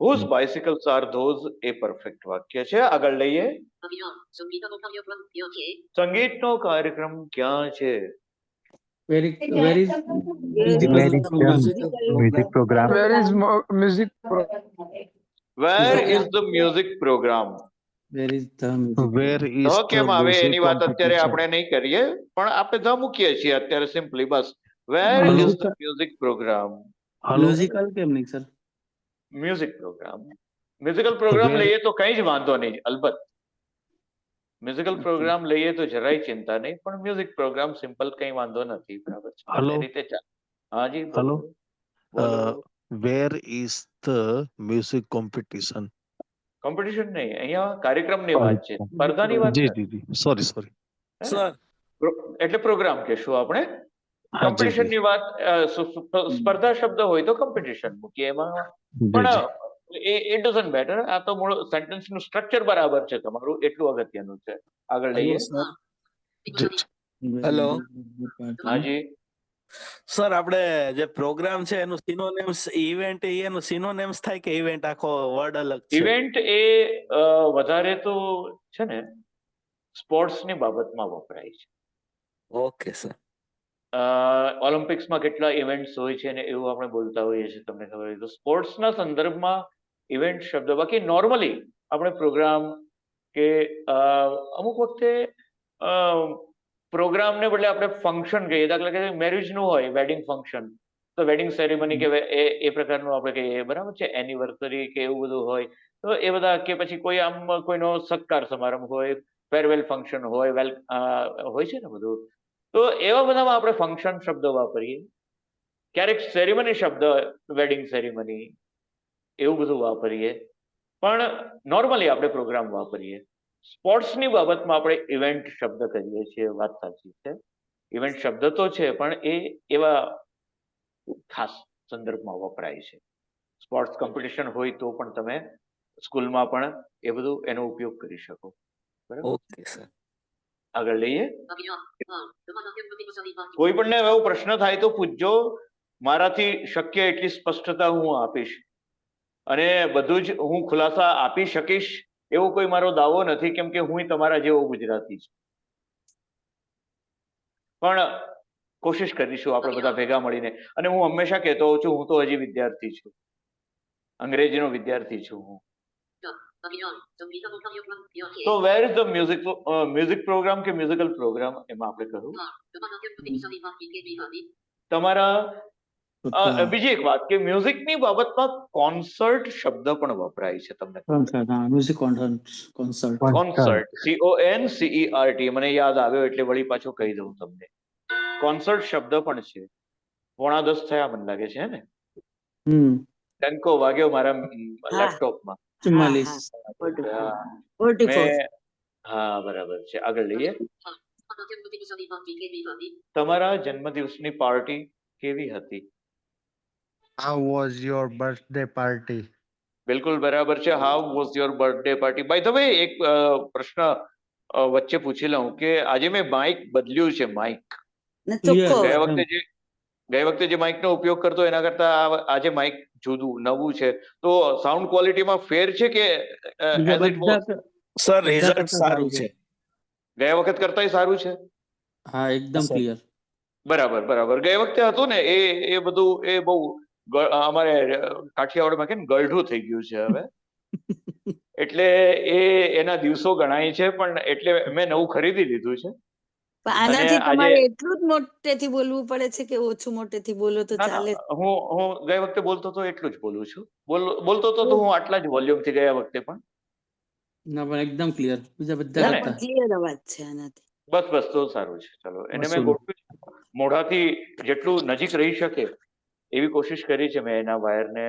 Whose bicycles are those એ પરફેક્ટ વાક્ય છે. આગળ લઈએ. અભિયાન સંગીતનો કાર્યક્રમ કયો છે? સંગીતનો કાર્યક્રમ ક્યાં છે? Where is Where is Music program. Where is the music program? Where is the music? Where is the the કેમ આવે music એની વાત અત્યારે competition? આપણે નહીં કરીએ, પણ આપણે ધ મૂકીએ છીએ અત્યારે સિમ્પલી બસ. Where Hello. Is the music program? Hello. Musical કેમ નહીં સર? Music program. Musical program Where- લઈએ તો કઈ જ વાંધો નહીં, અલબત્ત. મ્યુઝિકલ પ્રોગ્રામ લઈએ તો જરાય ચિંતા નહીં, પણ મ્યુઝિક પ્રોગ્રામ સિમ્પલ કઈ વાંધો નથી, બરાબર છે? Hello. એ રીતે ચાલે. હાજી બોલો. Hello. બોલો. Where is the music competition? Competition નહીં, અહીંયા કાર્યક્રમની વાત છે, સ્પર્ધાની વાત જી નથી. જી જી સોરી સોરી હે ને? સર એટલે પ્રોગ્રામ કહેશું આપણે. હા, જી, કોમ્પિટિશન જી. ની વાત સ્પર્ધા શબ્દ હોય તો કોમ્પિટિશન મૂકીએ એમાં, જી પણ જી ઇટ ડઝન્ટ મેટર. આ તો મૂળ સેન્ટેન્સ નું સ્ટ્રક્ચર બરાબર છે તમારું, એટલું અગત્યનું છે. આગળ લઈએ. જી જી. Hello. હાજી. સર આપણે જે પ્રોગ્રામ છે એનું સિનોનિમ્સ ઇવેન્ટ એનું સિનોનિમ્સ થાય કે ઇવેન્ટ આખો વર્ડ અલગ છે? ઇવેન્ટ એ વધારે તો છે ને સ્પોર્ટ્સ ની બાબતમાં વપરાય છે. Okay sir. ઓલિમ્પિક્સમાં કેટલા ઇવેન્ટ્સ હોય છે ને એવું આપણે બોલતા હોઈએ છીએ, તમને ખબર હોય તો. સ્પોર્ટ્સના સંદર્ભમાં ઇવેન્ટ શબ્દ, બાકી નોર્મલી આપણે પ્રોગ્રામ કે અમુક વખતે પ્રોગ્રામને બદલે આપણે ફંક્શન કહીએ. દાખલા કે મેરેજનું હોય વેડિંગ ફંક્શન, તો વેડિંગ સેરેમની કે એ પ્રકારનું આપણે કહીએ, બરાબર છે? એનિવર્સરી કે એવું બધું હોય તો એ બધા, કે પછી કોઈ આમ કોઈનો સત્કાર સમારંભ હોય, ફેરવેલ ફંક્શન હોય, હોય છે ને બધું, તો એવા બધામાં આપણે ફંક્શન શબ્દ વાપરીએ. ક્યારેક સેરેમની શબ્દ, વેડિંગ સેરેમની એવું બધું વાપરીએ, પણ નોર્મલી આપણે પ્રોગ્રામ વાપરીએ. સ્પોર્ટ્સની બાબતમાં આપણે ઇવેન્ટ શબ્દ કહીએ છીએ, વાત સાચી છે. ઇવેન્ટ શબ્દ તો છે, પણ એ એવા ખાસ સંદર્ભમાં વપરાય છે. સ્પોર્ટ્સ કોમ્પિટિશન હોય તો પણ તમે સ્કૂલમાં પણ એ બધું એનો ઉપયોગ કરી શકો. બરાબર. Okay sir. આગળ લઈએ. કોઈ પણ એવો પ્રશ્ન થાય તો પૂછજો, મારાથી શક્ય એટલી સ્પષ્ટતા હું આપીશ, અને બધું જ હું ખુલાસા આપી શકીશ એવો કોઈ મારો દાવો નથી, કેમ કે હું તમારા જેવો ગુજરાતી છું. પણ કોશિશ કરીશું આપણે બધા ભેગા મળીને. અને હું હંમેશા કહેતો હોઉં છું, હું તો હજી વિદ્યાર્થી છું, અંગ્રેજીનો વિદ્યાર્થી છું હું. તો where is the music program કે મ્યુઝિકલ પ્રોગ્રામ, એમાં આપણે કહ્યું તમારા. બીજી એક વાત કે મ્યુઝિકની બાબતમાં કોન્સર્ટ શબ્દ પણ વપરાય છે, તમને Concert, હા, music concert. કોન્સર્ટ, CONCERT, મને યાદ આવ્યો એટલે વળી પાછો કહી દઉં તમને. કોન્સર્ટ શબ્દ પણ છે. 9:45 થયા મને લાગે છે ને? ડંકો વાગ્યો મારા લેપટોપમાં. 44. હા, બરાબર છે. આગળ લઈએ. તમારા જન્મદિવસની પાર્ટી કેવી હતી? How was your birthday party? બિલકુલ બરાબર છે. How was your birthday party? By the way, એક પ્રશ્ન વચ્ચે પૂછી લઉં કે આજે મેં માઇક બદલ્યું છે. માઇક ચોખ્ખો ગઈ વખતે જે માઇકનો ઉપયોગ કરતો એના કરતા આજે માઇક જુદું નવું છે, તો સાઉન્ડ ક્વોલિટીમાં ફેર છે કે સર રિઝલ્ટ સારું છે. ગયા વખત કરતા સારું છે? હા, એકદમ ક્લિયર. બરાબર. ગઈ વખતે હતું ને એ બધું, એ બહુ અમારે કાઠિયાવાડમાં કે ગળઢું થઈ ગયું છે હવે. એટલે એના દિવસો ગણાય છે, પણ એટલે મેં નવું ખરીદી લીધું છે. આનાથી તમારે એટલું જ મોટેથી બોલવું પડે છે કે ઓછું મોટેથી બોલો તો ચાલે? હું ગઈ વખતે બોલતો તો એટલું જ બોલું છું. બોલતો તો હું આટલા જ વોલ્યુમ થી ગયા વખતે પણ. ના, પણ એકદમ ક્લિયર. બીજા બધા કરતા ક્લિયર અવાજ છે આનાથી. બસ તો સારું છે. ચલો, એને મેં ગોઠવ્યું, મોઢાથી જેટલું નજીક રહી શકે એવી કોશિશ કરી છે મેં. એના વાયરને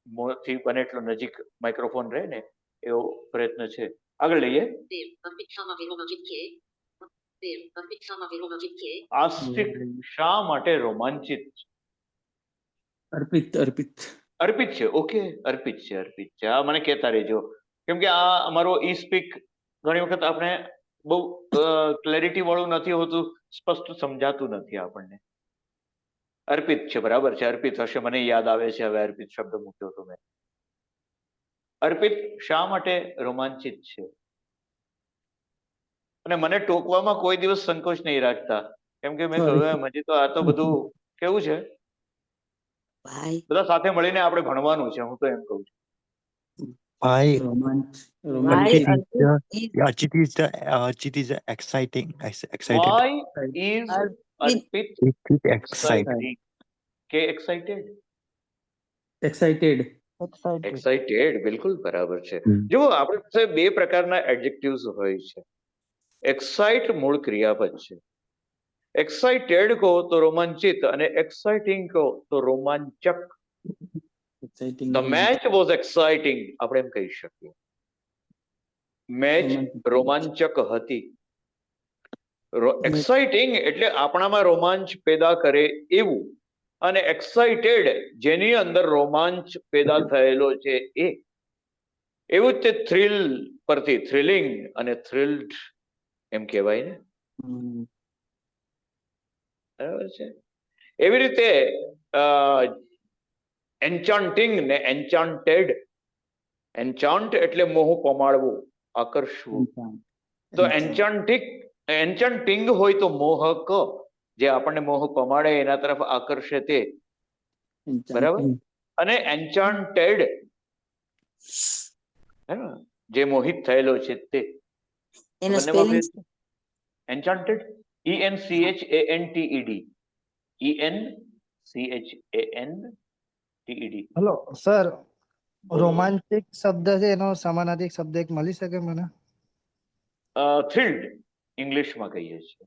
મોંથી બને એટલો નજીક માઇક્રોફોન રહે ને એવો પ્રયત્ન છે. આગળ લઈએ. આસ્તિક શા માટે રોમાંચિત? અર્પિત છે. ઓકે, અર્પિત છે. આ મને કહેતા રહેજો, કેમ કે આ અમારો ઈ સ્પીક ઘણી વખત આપણે બહુ ક્લેરિટી વાળું નથી હોતું, સ્પષ્ટ સમજાતું નથી આપણને. અર્પિત છે, બરાબર છે. અર્પિત હશે, મને યાદ આવે છે હવે. અર્પિત શબ્દ મૂક્યો તો મેં. અર્પિત શા માટે રોમાંચિત છે? અને મને ટોકવામાં કોઈ દિવસ સંકોચ નહીં રાખતા, કેમ કે મેં કહ્યું એમ, હજી તો આ તો બધું કેવું છે, બધા સાથે મળીને આપણે ભણવાનું છે. હું તો એમ કહું છું. I રોમાંચ Why Archit રોમાંચિક is the Arpit is Archit is the exciting excited. Why is Arpit Arpit It is excited. exciting? કે excited? એક્સાઇટેડ Excited, બિલકુલ બરાબર છે. હમ. જો આપણી પાસે બે પ્રકારના એડજેક્ટિવ્સ હોય છે. એક્સાઇટ મૂળ ક્રિયાપદ છે. એક્સાઇટેડ કહો તો રોમાંચિત અને એક્સાઇટિંગ કહો તો રોમાંચક. Exciting the match was exciting આપણે એમ કહી શકીએ. મેચ રોમાંચક હતી. એક્સાઇટિંગ એટલે આપણામાં રોમાંચ પેદા કરે એવું, અને એક્સાઇટેડ જેની અંદર રોમાંચ પેદા થયેલો છે એ. એવું જ તે થ્રિલ પરથી થ્રિલિંગ અને થ્રિલ્ડ એમ કહેવાય ને, બરાબર છે. એવી રીતે એન્ચાન્ટિંગ ને એન્ચાન્ટેડ. એન્ચાન્ટ એટલે મોહ પમાડવું, આકર્ષવું. તો એન્ચાન્ટિંગ હોય તો મોહક, જે આપણને મોહ પમાડે એના તરફ આકર્ષે તે, બરાબર. અને એન્ચાન્ટેડ જે મોહિત થયેલો છે તે. એનો બંનેમાં સ્પેલિંગ ભેદ છે. એન્ચાન્ટેડ ENCHANTED ENCHANTED. હેલો સર, રોમાંચિક શબ્દ છે એનો સમાનાર્થી શબ્દ એક મળી શકે મને? થ્રિલ્ડ ઇંગ્લિશમાં કહીએ છીએ.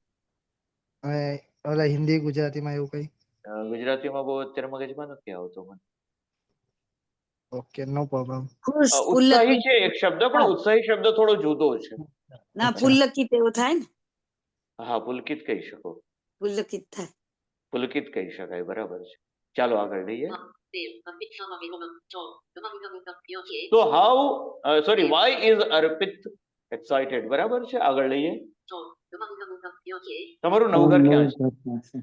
અને ઓલા હિન્દી ગુજરાતીમાં એવું કઈ? ગુજરાતીમાં બહુ અત્યારે મગજમાં નથી આવતો મને. ઓકે, નો પ્રોબ્લેમ. ખુશ ઉત્સાહી પુલકિત. છે એક શબ્દ, પણ ઉત્સાહી શબ્દ થોડો જુદો છે. ના પુલકિત એવું થાય ને, હા, પુલકિત કહી શકો, પુલકિત થાય. પુલકિત કહી શકાય, બરાબર છે. ચાલો આગળ લઈએ. તો how sorry why is Arpit excited, બરાબર છે. આગળ લઈએ. તમારું નવું ઘર ક્યાં છે?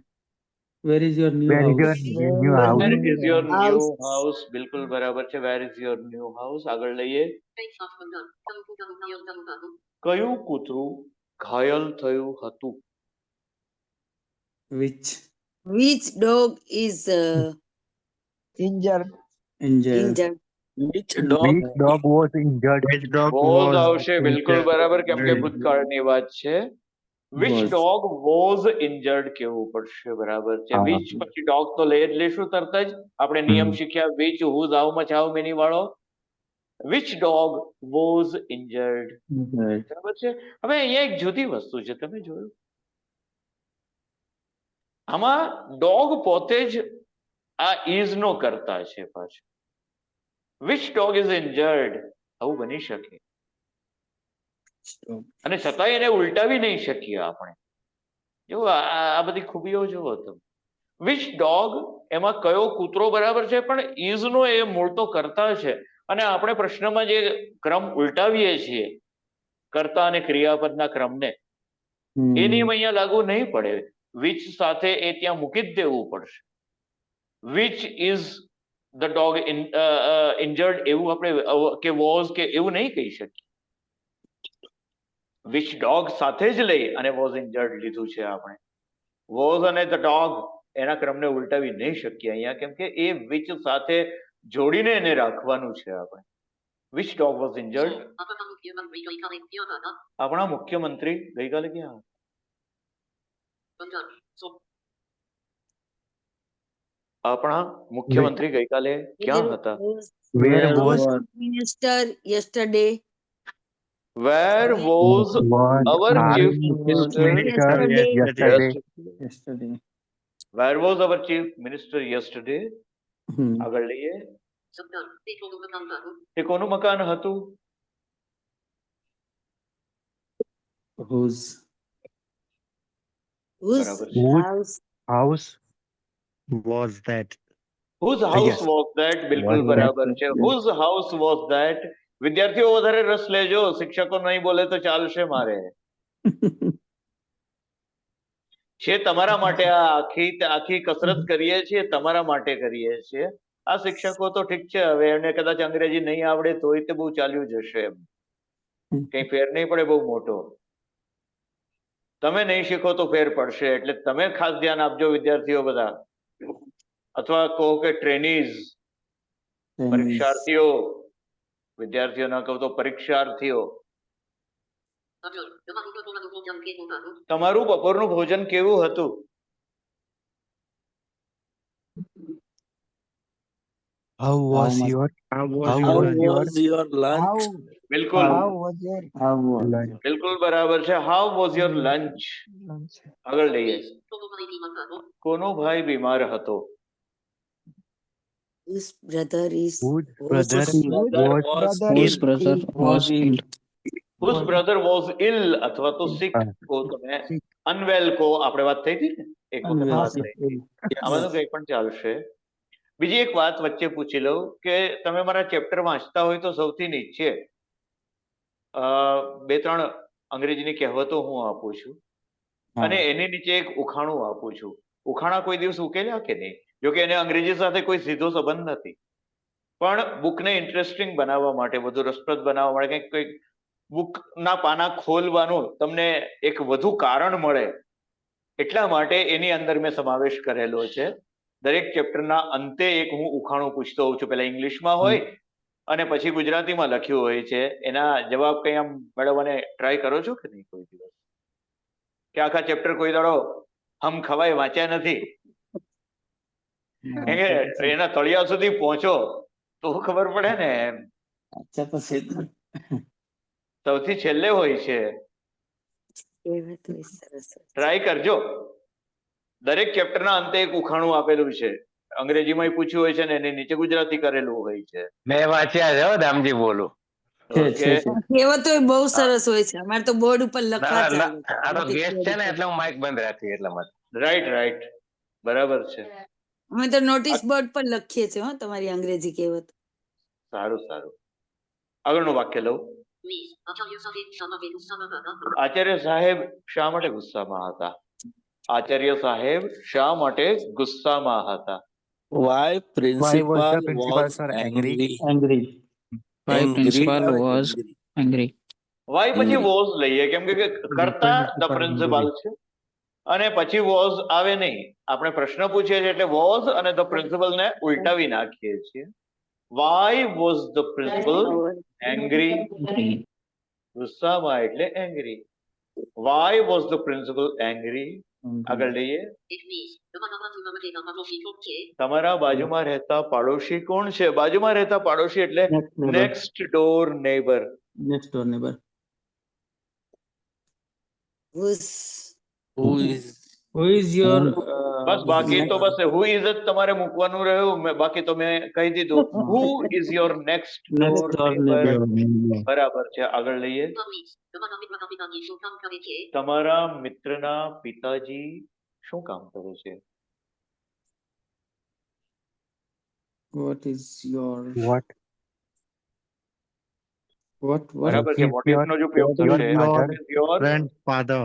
Where is your new Where is house? your new house? Where is your new House. house? બિલકુલ બરાબર છે. Where is your new house? આગળ લઈએ. કયું કૂતરું ઘાયલ થયું હતું? Which Which dog is injured. injured? injured? Which dog? Which dog was injured? Which dog was આવશે, બિલકુલ injured? બરાબર, કેમ કે ભૂતકાળની વાત છે. Which Was. Dog was injured કેવું પડશે, બરાબર છે. હા. વિચ પછી ડોગ તો લઈ જ લેશું તરત જ. આપણે નિયમ શીખ્યા, which, whose, how much, how many વાળો. Which dog was injured, Injured. બરાબર છે. હવે અહીંયા એક જુદી વસ્તુ છે, તમે જોયું? આમાં ડોગ પોતે જ આ ઇઝ નો કરતા છે પાછું. વિચ ડોગ ઇઝ ઇન્જર્ડ, આવું બની શકે. અને છતાંય એને ઉલટાવી નહીં શકીએ આપણે. જો આ બધી ખૂબીઓ જુઓ તમે. વિચ ડોગ એમાં કયો કૂતરો, બરાબર છે, પણ ઇઝ નો એ મૂળ તો કરતા છે. અને આપણે પ્રશ્નમાં જે ક્રમ ઉલટાવીએ છીએ, કર્તા અને ક્રિયાપદના ક્રમને, એ નિયમ અહીંયા લાગુ નહીં પડે. વિચ સાથે એ ત્યાં મૂકી જ દેવું પડશે. Which is the dog injured એવું આપણે કે વોઝ કે એવું નહીં કહી શકીએ. વિચ ડોગ સાથે જ લઈ અને વોઝ ઇન્જર્ડ લીધું છે આપણે. વોઝ અને ધ ડોગ એના ક્રમને ઉલટાવી નહીં શકીએ અહીંયા, કેમ કે એ વિચ સાથે જોડીને એને રાખવાનું છે આપણે. Which dog was injured. આપણા મુખ્યમંત્રી ગઈકાલે ક્યાં? આપણા મુખ્યમંત્રી ગઈકાલે ક્યાં હતા? Where was Minister yesterday. Where was our chief minister Yesterday. yesterday? Yesterday. Where was our chief minister yesterday? આગળ લઈએ. તે કોનું મકાન હતું? Whose? Whose બરાબર છે. Whose house? house was that? Whose house Yes. was that? બિલકુલ Was બરાબર that? છે. Whose house was that? વિદ્યાર્થીઓ વધારે રસ લેજો, શિક્ષકો નહીં બોલે તો ચાલશે મારે. છે તમારા માટે આ આખી કસરત કરીએ છીએ, તમારા માટે કરીએ છીએ. આ શિક્ષકો તો ઠીક છે, હવે એમને કદાચ અંગ્રેજી નહીં આવડે તોય તે બહુ ચાલ્યું જશે એમ. કઈ ફેર નહીં પડે બહુ મોટો. તમે નહીં શીખો તો ફેર પડશે, એટલે તમે ખાસ ધ્યાન આપજો વિદ્યાર્થીઓ બધા, અથવા કહો કે ટ્રેનીઝ, પરીક્ષાર્થીઓ. વિદ્યાર્થીઓ ન કહું તો પરીક્ષાર્થીઓ, અચલ તમારું બપોરનું ભોજન કેવું હતું? તમારું બપોરનું ભોજન કેવું હતું? How was much- your How was How How was your was your lunch? How બિલકુલ was your how was lunch? બિલકુલ બરાબર છે. How was your lunch? lunch? આગળ લઈએ. કોનો ભાઈ બીમાર હતો? કોનો ભાઈ બીમાર હતો? His brother is Whose was brother Brother was was brother ill. brother was ill. Whose brother was ill અથવા તો sick હા. કો તમે અનવેલ કો આપણે વાત થઈ હતી ને એક વખત Unwell, વાત થઈ. Yes. આમાં તો કંઈ પણ ચાલશે. બીજી એક વાત વચ્ચે પૂછી લઉં કે તમે મારા ચેપ્ટર વાંચતા હોય તો સૌથી નીચે બે ત્રણ અંગ્રેજીની કહેવતો હું આપું છું અને એની નીચે એક ઉખાણું આપું છું. ઉખાણા કોઈ દિવસ ઉકેલ્યા કે નહીં? જો કે એને અંગ્રેજી સાથે કોઈ સીધો સંબંધ નથી, પણ બુકને ઇન્ટરેસ્ટિંગ બનાવવા માટે, વધુ રસપ્રદ બનાવવા માટે, કંઈક બુકના પાના ખોલવાનું તમને એક વધુ કારણ મળે એટલા માટે એની અંદર મેં સમાવેશ કરેલો છે. દરેક ચેપ્ટરના અંતે એક હું ઉખાણું પૂછતો હોઉં છું. પહેલા ઇંગ્લિશમાં હોય અને પછી ગુજરાતીમાં લખ્યું હોય છે. એના જવાબ કંઈ આમ મેળવવાને ટ્રાય કરો છો કે નહીં કોઈ દિવસ? કે આખા ચેપ્ટર કોઈ દાડો હમ ખવાય વાંચ્યા નથી? કેમ કે એના તળિયા સુધી પહોંચો તો ખબર પડે ને. એમ અચ્છા પછી સૌથી છેલ્લે હોય છે. કહેવત હોય સરસ. ટ્રાય કરજો. દરેક ચેપ્ટરના અંતે એક ઉખાણું આપેલું છે. અંગ્રેજીમાં પૂછ્યું હોય છે ને એની નીચે ગુજરાતી કરેલું હોય છે. મેં વાંચ્યા છે હો, દામજી બોલું. છે ઓકે, છે કહેવતો એ બહુ સરસ હોય છે. અમારે તો બોર્ડ ઉપર લખવા ના, ચાલે. આ તો ગેસ્ટ છે ને એટલે હું માઇક બંધ રાખી એટલા માટે. રાઈટ રાઈટ, બરાબર છે. અમે તો નોટિસ બોર્ડ પર લખીએ છીએ હો તમારી અંગ્રેજી કહેવત. સારું સારું. આગળનું વાક્ય લઉં. 20. આચાર્ય સાહેબ શામાં ગુસ્સામાં હતા? આચાર્ય સાહેબ શા માટે ગુસ્સામાં હતા? આચાર્ય સાહેબ શા માટે ગુસ્સામાં હતા? Why Why principal was the principal was sir angry? angry. Why Angry principal or was angry? angry? Why પછી Angry. વોઝ લઈએ કેમ કે કરતા ધ Principal પ્રિન્સિપાલ છે અને પછી વોઝ આવે નહીં. આપણે પ્રશ્ન પૂછીએ છીએ એટલે વોઝ અને ધ પ્રિન્સિપલ ને ઉલટાવી નાખીએ છીએ. Why was the principal angry? Angry. ગુસ્સામાં એટલે angry. Why was the principal angry? આગળ લઈએ. 21. તમારા બાજુમાં રહેતા પાડોશી કોણ છે? બાજુમાં રહેતા પાડોશી એટલે Next neighbor. Next door neighbour. Next door neighbor. Whose Who is Who is your બસ બાકી તો બસ હુ ઇઝ જ તમારે મૂકવાનું રહ્યું. બાકી તો મેં કહી દીધું. Who is your next next door door neighbour? neighbor? બરાબર છે. આગળ લઈએ. 22. તમારા મિત્રના પિતાજી શું કામ કરે છે? What is your What બરાબર છે. is વોટ ઇઝ નો જ ઉપયોગ your થશે. father? What is your friend's father?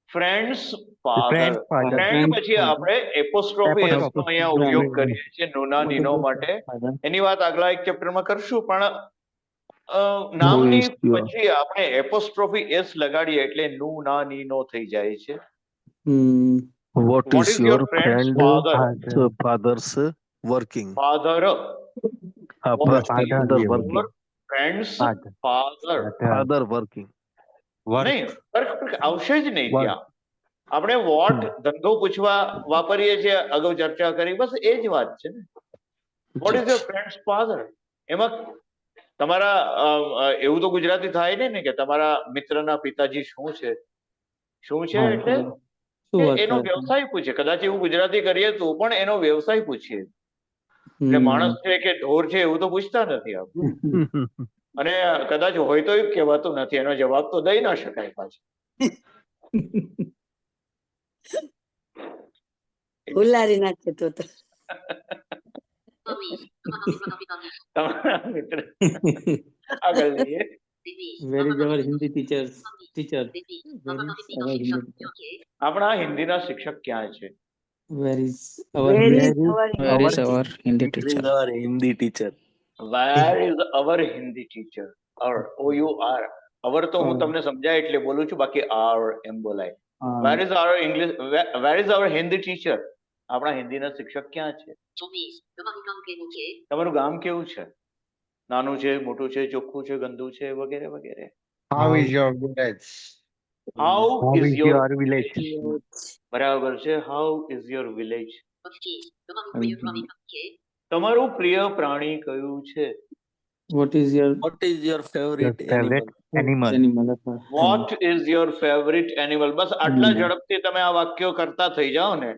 Friends father. Friend's father. Friend Friend's પછી father. આપણે એપોસ્ટ્રોફી એસ નો અહીંયા ઉપયોગ કરીએ છીએ નોના નીનો માટે. father? એની વાત આગલા એક ચેપ્ટરમાં કરશું, પણ નામની is your- પછી આપણે એપોસ્ટ્રોફી એસ લગાડીએ એટલે નું ના ની નો થઈ જાય છે. what What is your friend's father? father's working? Father. Father Your friend's Father. father. Father working. નહીં, ફરક આવશે જ નહીં Work. ત્યાં. આપણે વોટ ધંધો પૂછવા વાપરીએ છીએ, અગાઉ ચર્ચા કરી, બસ એ જ વાત છે ને. Vote is your friends father? એમાં તમારા એવું તો ગુજરાતી થાય ને કે તમારા મિત્રના પિતાજી શું છે? શું છે હા, એટલે શું કે વાત એનો કરે છે? વ્યવસાય પૂછે. કદાચ એવું ગુજરાતી કરીએ તો પણ એનો વ્યવસાય પૂછીએ. એટલે માણસ છે કે ઢોર છે એવું તો પૂછતા નથી આપણે. અને કદાચ હોય તો એવું કહેવાતું નથી. એનો જવાબ તો દઈ ના શકાય પાછો. ઉલારી નાખે તો. તમારા મિત્ર આગળ લઈએ. Where is our Hindi teacher? Where is our Hindi teacher? આપણા હિન્દીના શિક્ષક ક્યાં છે? Where is our Where Hindi? is our Where is our Hindi Where is teacher? our Hindi teacher? Where is our Hindi teacher? O U R. Our તો હું તમને સમજાય એટલે બોલું છું, બાકી આર એમ બોલાય. વેર is hour English, wear is our Hindi teacher? આપણા હિન્દીના શિક્ષક ક્યાં છે? 24. તમારું કામ કેવું છે? તમારું ગામ કેવું છે? નાનું છે, મોટું છે, ચોખ્ખું છે, ગંદુ છે, વગેરે વગેરે. How is your village? How How is is your your village? બરાબર છે. How is your village. What is તમારું પ્રિય પ્રાણી છે? તમારું પ્રિય પ્રાણી કયું છે? What is your what is your Your favourite favorite animal? animal? What is your favourite animal. બસ આટલા Animal. ઝડપથી તમે આ વાક્યો કરતા થઈ જાઓ ને,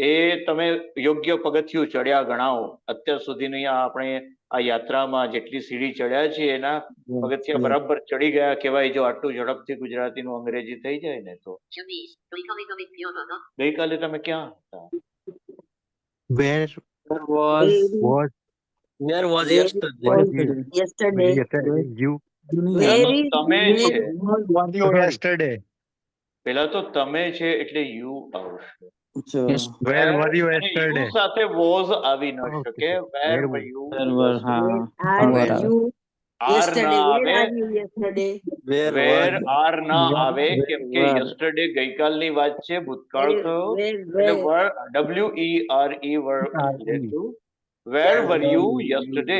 એ તમે યોગ્ય પગથિયું ચડ્યા ગણાવો. અત્યાર સુધીની આપણે આ યાત્રામાં જેટલી સીડી ચડ્યા છીએ એના પગથિયા બરાબર ચડી ગયા કહેવાય, જો આટલું ઝડપથી ગુજરાતીનું અંગ્રેજી થઈ જાય ને તો. 26 ગઈકાલે તમે ક્યાં હતા? ગઈકાલે તમે ક્યાં હતા? Where Was was where was Where yesterday was you? yesterday? Yesterday you Where is તમે છે. was you yesterday? પેલા તો તમે છે એટલે યુ આવશે. Where were you અને yesterday? you સાથે was આવી ન Okay. શકે. Where Where were were you? Where are Where? you are yesterday? ના Where આવે. are you yesterday? Where where was are ના Where- આવે કેમ કે where? યસ્ટરડે ગઈકાલની વાત છે, ભૂતકાળ Where, થયો where, એટલે where? WERE word RE. લેતું. Where were you yesterday?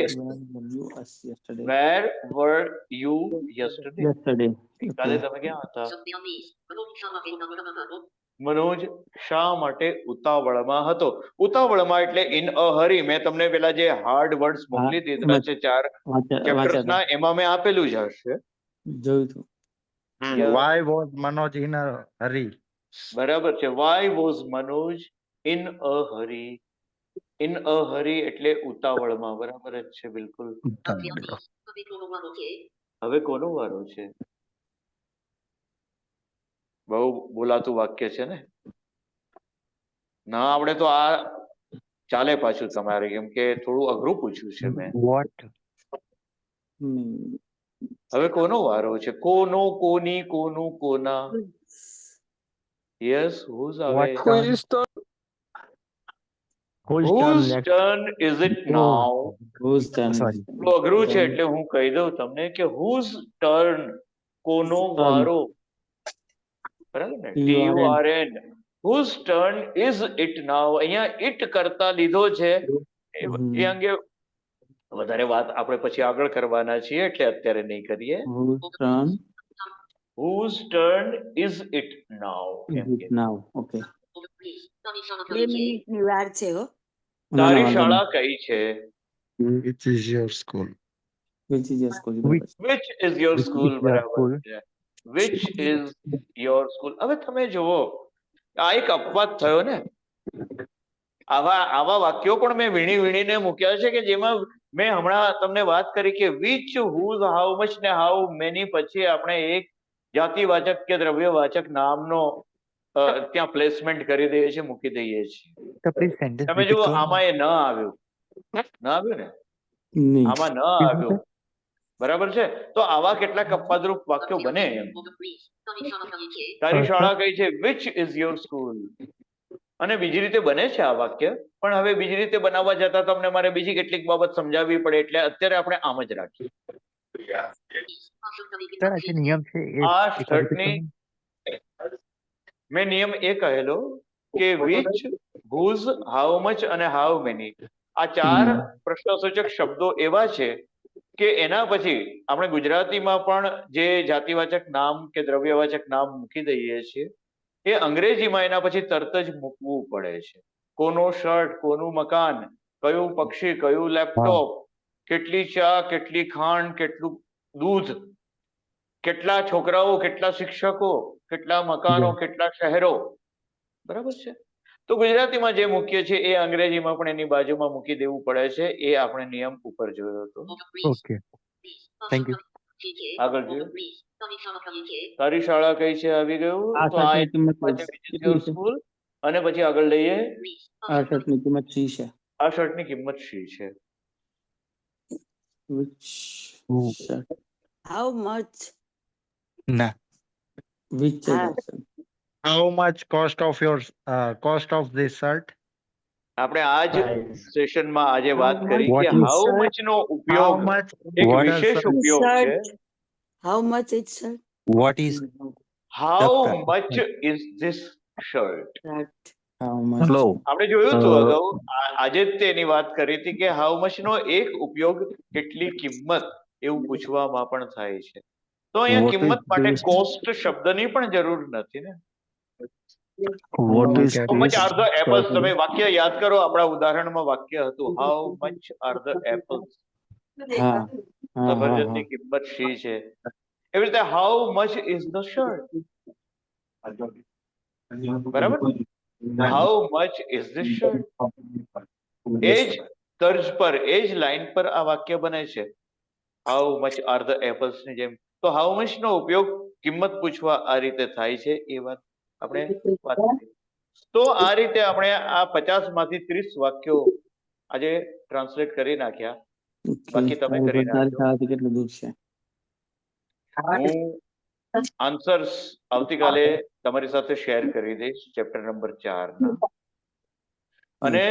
Where were you yesterday? Yesterday. ગઈકાલે તમે ક્યાં હતા? 27 મનોજ શા માટે ઉતાવળમાં હતો? મનોજ શા માટે ઉતાવળમાં હતો? ઉતાવળમાં એટલે ઇન અ હરી. મેં તમને પેલા જે હાર્ડ વર્ડ્સ મોકલી દીધા છે 4 ચેપ્ટર્સ ના, એમાં મેં આપેલું જ હશે. જોયું હતું. Why was Manoj in a hurry? બરાબર છે. Why was Manoj in a hurry. In a hurry એટલે ઉતાવળમાં. બરાબર જ છે, બિલકુલ. 28 હવે કોનો વારો છે? હવે કોનો વારો છે? બહુ બોલાતું વાક્ય છે ને, ના આપણે તો આ ચાલે પાછું તમારે, કેમ કે થોડું અઘરું પૂછ્યું છે મેં. What? હવે કોનો વારો છે? કોનો, કોની, કોનું, કોના. યસ, હુઝ આવે. What turn? Whose turn Whose next? turn is it now? Whose turn? Sorry. થોડું અઘરું છે એટલે હું કહી દઉં તમને કે whose turn, કોનો Turn. વારો. બરાબર ને? TURN. Whose turn is it now? અહીંયા it કરતા લીધો છે. એ અંગે વધારે વાત આપણે પછી આગળ કરવાના છીએ એટલે અત્યારે નહીં કરીએ. Whose turn Whose turn is it now? is it now? Okay. 29 તારી શાળા 2 કઈ છે? મિનિટની વાર છે હો. તારી શાળા કઈ છે? Which is your school? Which is your school? Which- Which is your Which school? is your બરાબર school? છે. Which is your school? હવે તમે જુઓ, આ એક અપવાદ થયો ને. આવા વાક્યો પણ મેં વીણીને મૂક્યા છે કે જેમાં મેં હમણાં તમને વાત કરી કે which, whose, how much ને how many પછી આપણે એક જાતિવાચક કે દ્રવ્યવાચક નામનો ત્યાં પ્લેસમેન્ટ કરી દઈએ છીએ, મૂકી દઈએ છીએ. તો please sentence તમે repeat જુઓ, કરો. આમાં એ ન આવ્યું. ન આવ્યું ને? નહીં. આમાં ન આવ્યું. બરાબર છે? તો આવા કેટલાક અપવાદરૂપ વાક્યો બને એમ. 29 તારી શાળા કઈ છે? તારી શાળા કઈ છે? which is your school? અને બીજી રીતે બને છે આ વાક્ય, પણ હવે બીજી રીતે બનાવવા જતા તમને મારે બીજી કેટલીક બાબત સમજાવવી પડે એટલે અત્યારે આપણે આમ જ રાખીએ. આ શબ્દની સર આ કિંમત જે નિયમ છે એ આ એક વાર repeat શર્ટની કરો. મેં નિયમ એ કહેલો કે which, whose, how much અને how many આ 4 પ્રશ્નસૂચક શબ્દો એવા છે કે એના પછી આપણે ગુજરાતીમાં પણ જે જાતિવાચક નામ કે દ્રવ્યવાચક નામ મૂકી દઈએ છીએ એ અંગ્રેજીમાં એના પછી તરત જ મૂકવું પડે છે. કોનો શર્ટ, કોનું મકાન, કયું પક્ષી, કયું લેપટોપ, કેટલી ચા, કેટલી ખાંડ, કેટલું દૂધ, કેટલા છોકરાઓ, કેટલા શિક્ષકો, કેટલા મકાનો, કેટલા શહેરો. બરાબર છે? તો ગુજરાતીમાં જે મૂકીએ છીએ એ અંગ્રેજીમાં પણ એની બાજુમાં મૂકી દેવું પડે છે. એ આપણે નિયમ ઉપર જોયો હતો. Okay. Thank you. આગળ જોઈએ. 29 તારી શાળા કઈ છે? તારી શાળા કઈ છે આવી ગયું. આ તો આ શર્ટની એક કિંમત પાછળ which is કેટલી your છે? school અને પછી આગળ લઈએ. 20 આ શર્ટની કિંમત 3 છે. આ શર્ટની કિંમત શી છે? Which Who? shirt? How much? ના. Which હા. How much cost of this shirt? આપણે આ જ સેશનમાં આજે વાત કરી What કે is હાઉ shirt? મચ નો How ઉપયોગ much? એક What are વિશેષ shirt? ઉપયોગ છે. Shirt. How much is shirt? What is how the- much is this shirt? Shirt. How much? Hello. આપણે જોયું હતું અ, અગાઉ આજે જ તેની વાત કરી હતી કે હાઉ મચ નો એક ઉપયોગ કેટલી કિંમત એવું પૂછવામાં પણ થાય છે. તો અહીંયા What is કિંમત માટે this? કોસ્ટ શબ્દની પણ જરૂર નથી ને. What is how much are the apples, this? તમે વાક્ય યાદ કરો, આપણા ઉદાહરણમાં વાક્ય હતું how much are the apples, હા હા હા સફરજનની કિંમત શી છે. એવી રીતે how much is the shirt, બરાબર, how much is the shirt. એ જ તર્જ પર, એ જ લાઈન પર આ વાક્ય બને છે how much are the apples ની જેમ. તો હાઉ મચ નો ઉપયોગ કિંમત પૂછવા આ રીતે થાય છે, એ વાત આપણે વાત કરી. તો આ રીતે આપણે આ 50 માંથી 30 વાક્યો આજે ટ્રાન્સલેટ કરી નાખ્યા. બાકી તમે કરી નાખજો. તારી શાળાથી કેટલું દૂર છે? હું આન્સર્સ આવતીકાલે તમારી સાથે શેર કરી દઈશ ચેપ્ટર નંબર 4 ના. અને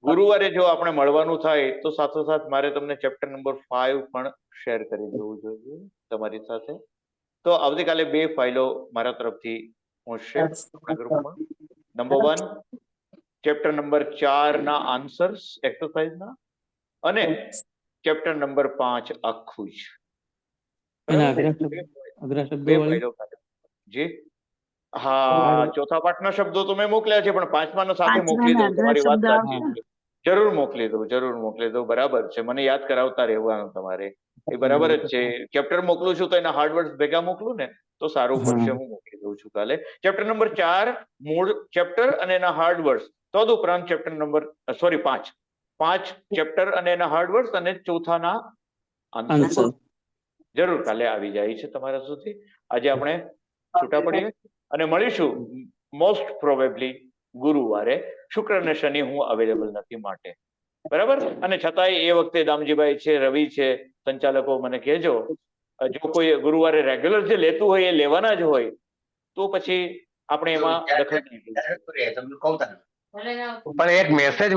ગુરુવારે જો આપણે મળવાનું થાય તો સાથોસાથ મારે તમને ચેપ્ટર નંબર 5 પણ શેર કરી દેવું જોઈએ તમારી સાથે. તો આવતીકાલે 2 ફાઇલો મારા તરફથી પહોંચશે આપણા ગ્રુપમાં. નંબર 1 ચેપ્ટર નંબર 4 ના આન્સર્સ એક્સરસાઇઝના, અને ચેપ્ટર નંબર 5 આખું જ. એના બરાબર? અઘરા શબ્દો બે વાળી? ફાઇલો કાઢો. જી હા, ચોથા પાઠના શબ્દો તો મેં મોકલ્યા છે, પણ પાંચમાનો સાથે મોકલી દઉં. તમારી વાત સાચી છે, જરૂર મોકલી દઉં, જરૂર મોકલી દઉં. બરાબર છે, મને યાદ કરાવતા રહેવાનું તમારે. એ બરાબર જ છે. ચેપ્ટર મોકલું છું તો એના હાર્ડ વર્ડ ભેગા મોકલું ને તો સારું પડશે. હું મોકલી દઉં છું કાલે. ચેપ્ટર નંબર 4 મૂળ ચેપ્ટર અને એના હાર્ડ વર્ડ્સ, તદુપરાંત ચેપ્ટર નંબર 5 ચેપ્ટર અને એના હાર્ડ વર્ડ્સ, અને ચોથાના આન્સર જરૂર કાલે આવી જાય છે તમારા સુધી. આજે આપણે છૂટા પડીએ અને મળીશું મોસ્ટ પ્રોબેબલી ગુરુવારે. શુક્ર અને શનિ હું અવેલેબલ નથી માટે, બરાબર. અને છતાંય એ વખતે દામજીભાઈ છે, રવિ છે, સંચાલકો મને કહેજો, જો કોઈ ગુરુવારે રેગ્યુલર જે લેતું હોય એ લેવાના જ હોય તો પછી આપણે એમાં દખલ નહીં. પણ એક મેસેજ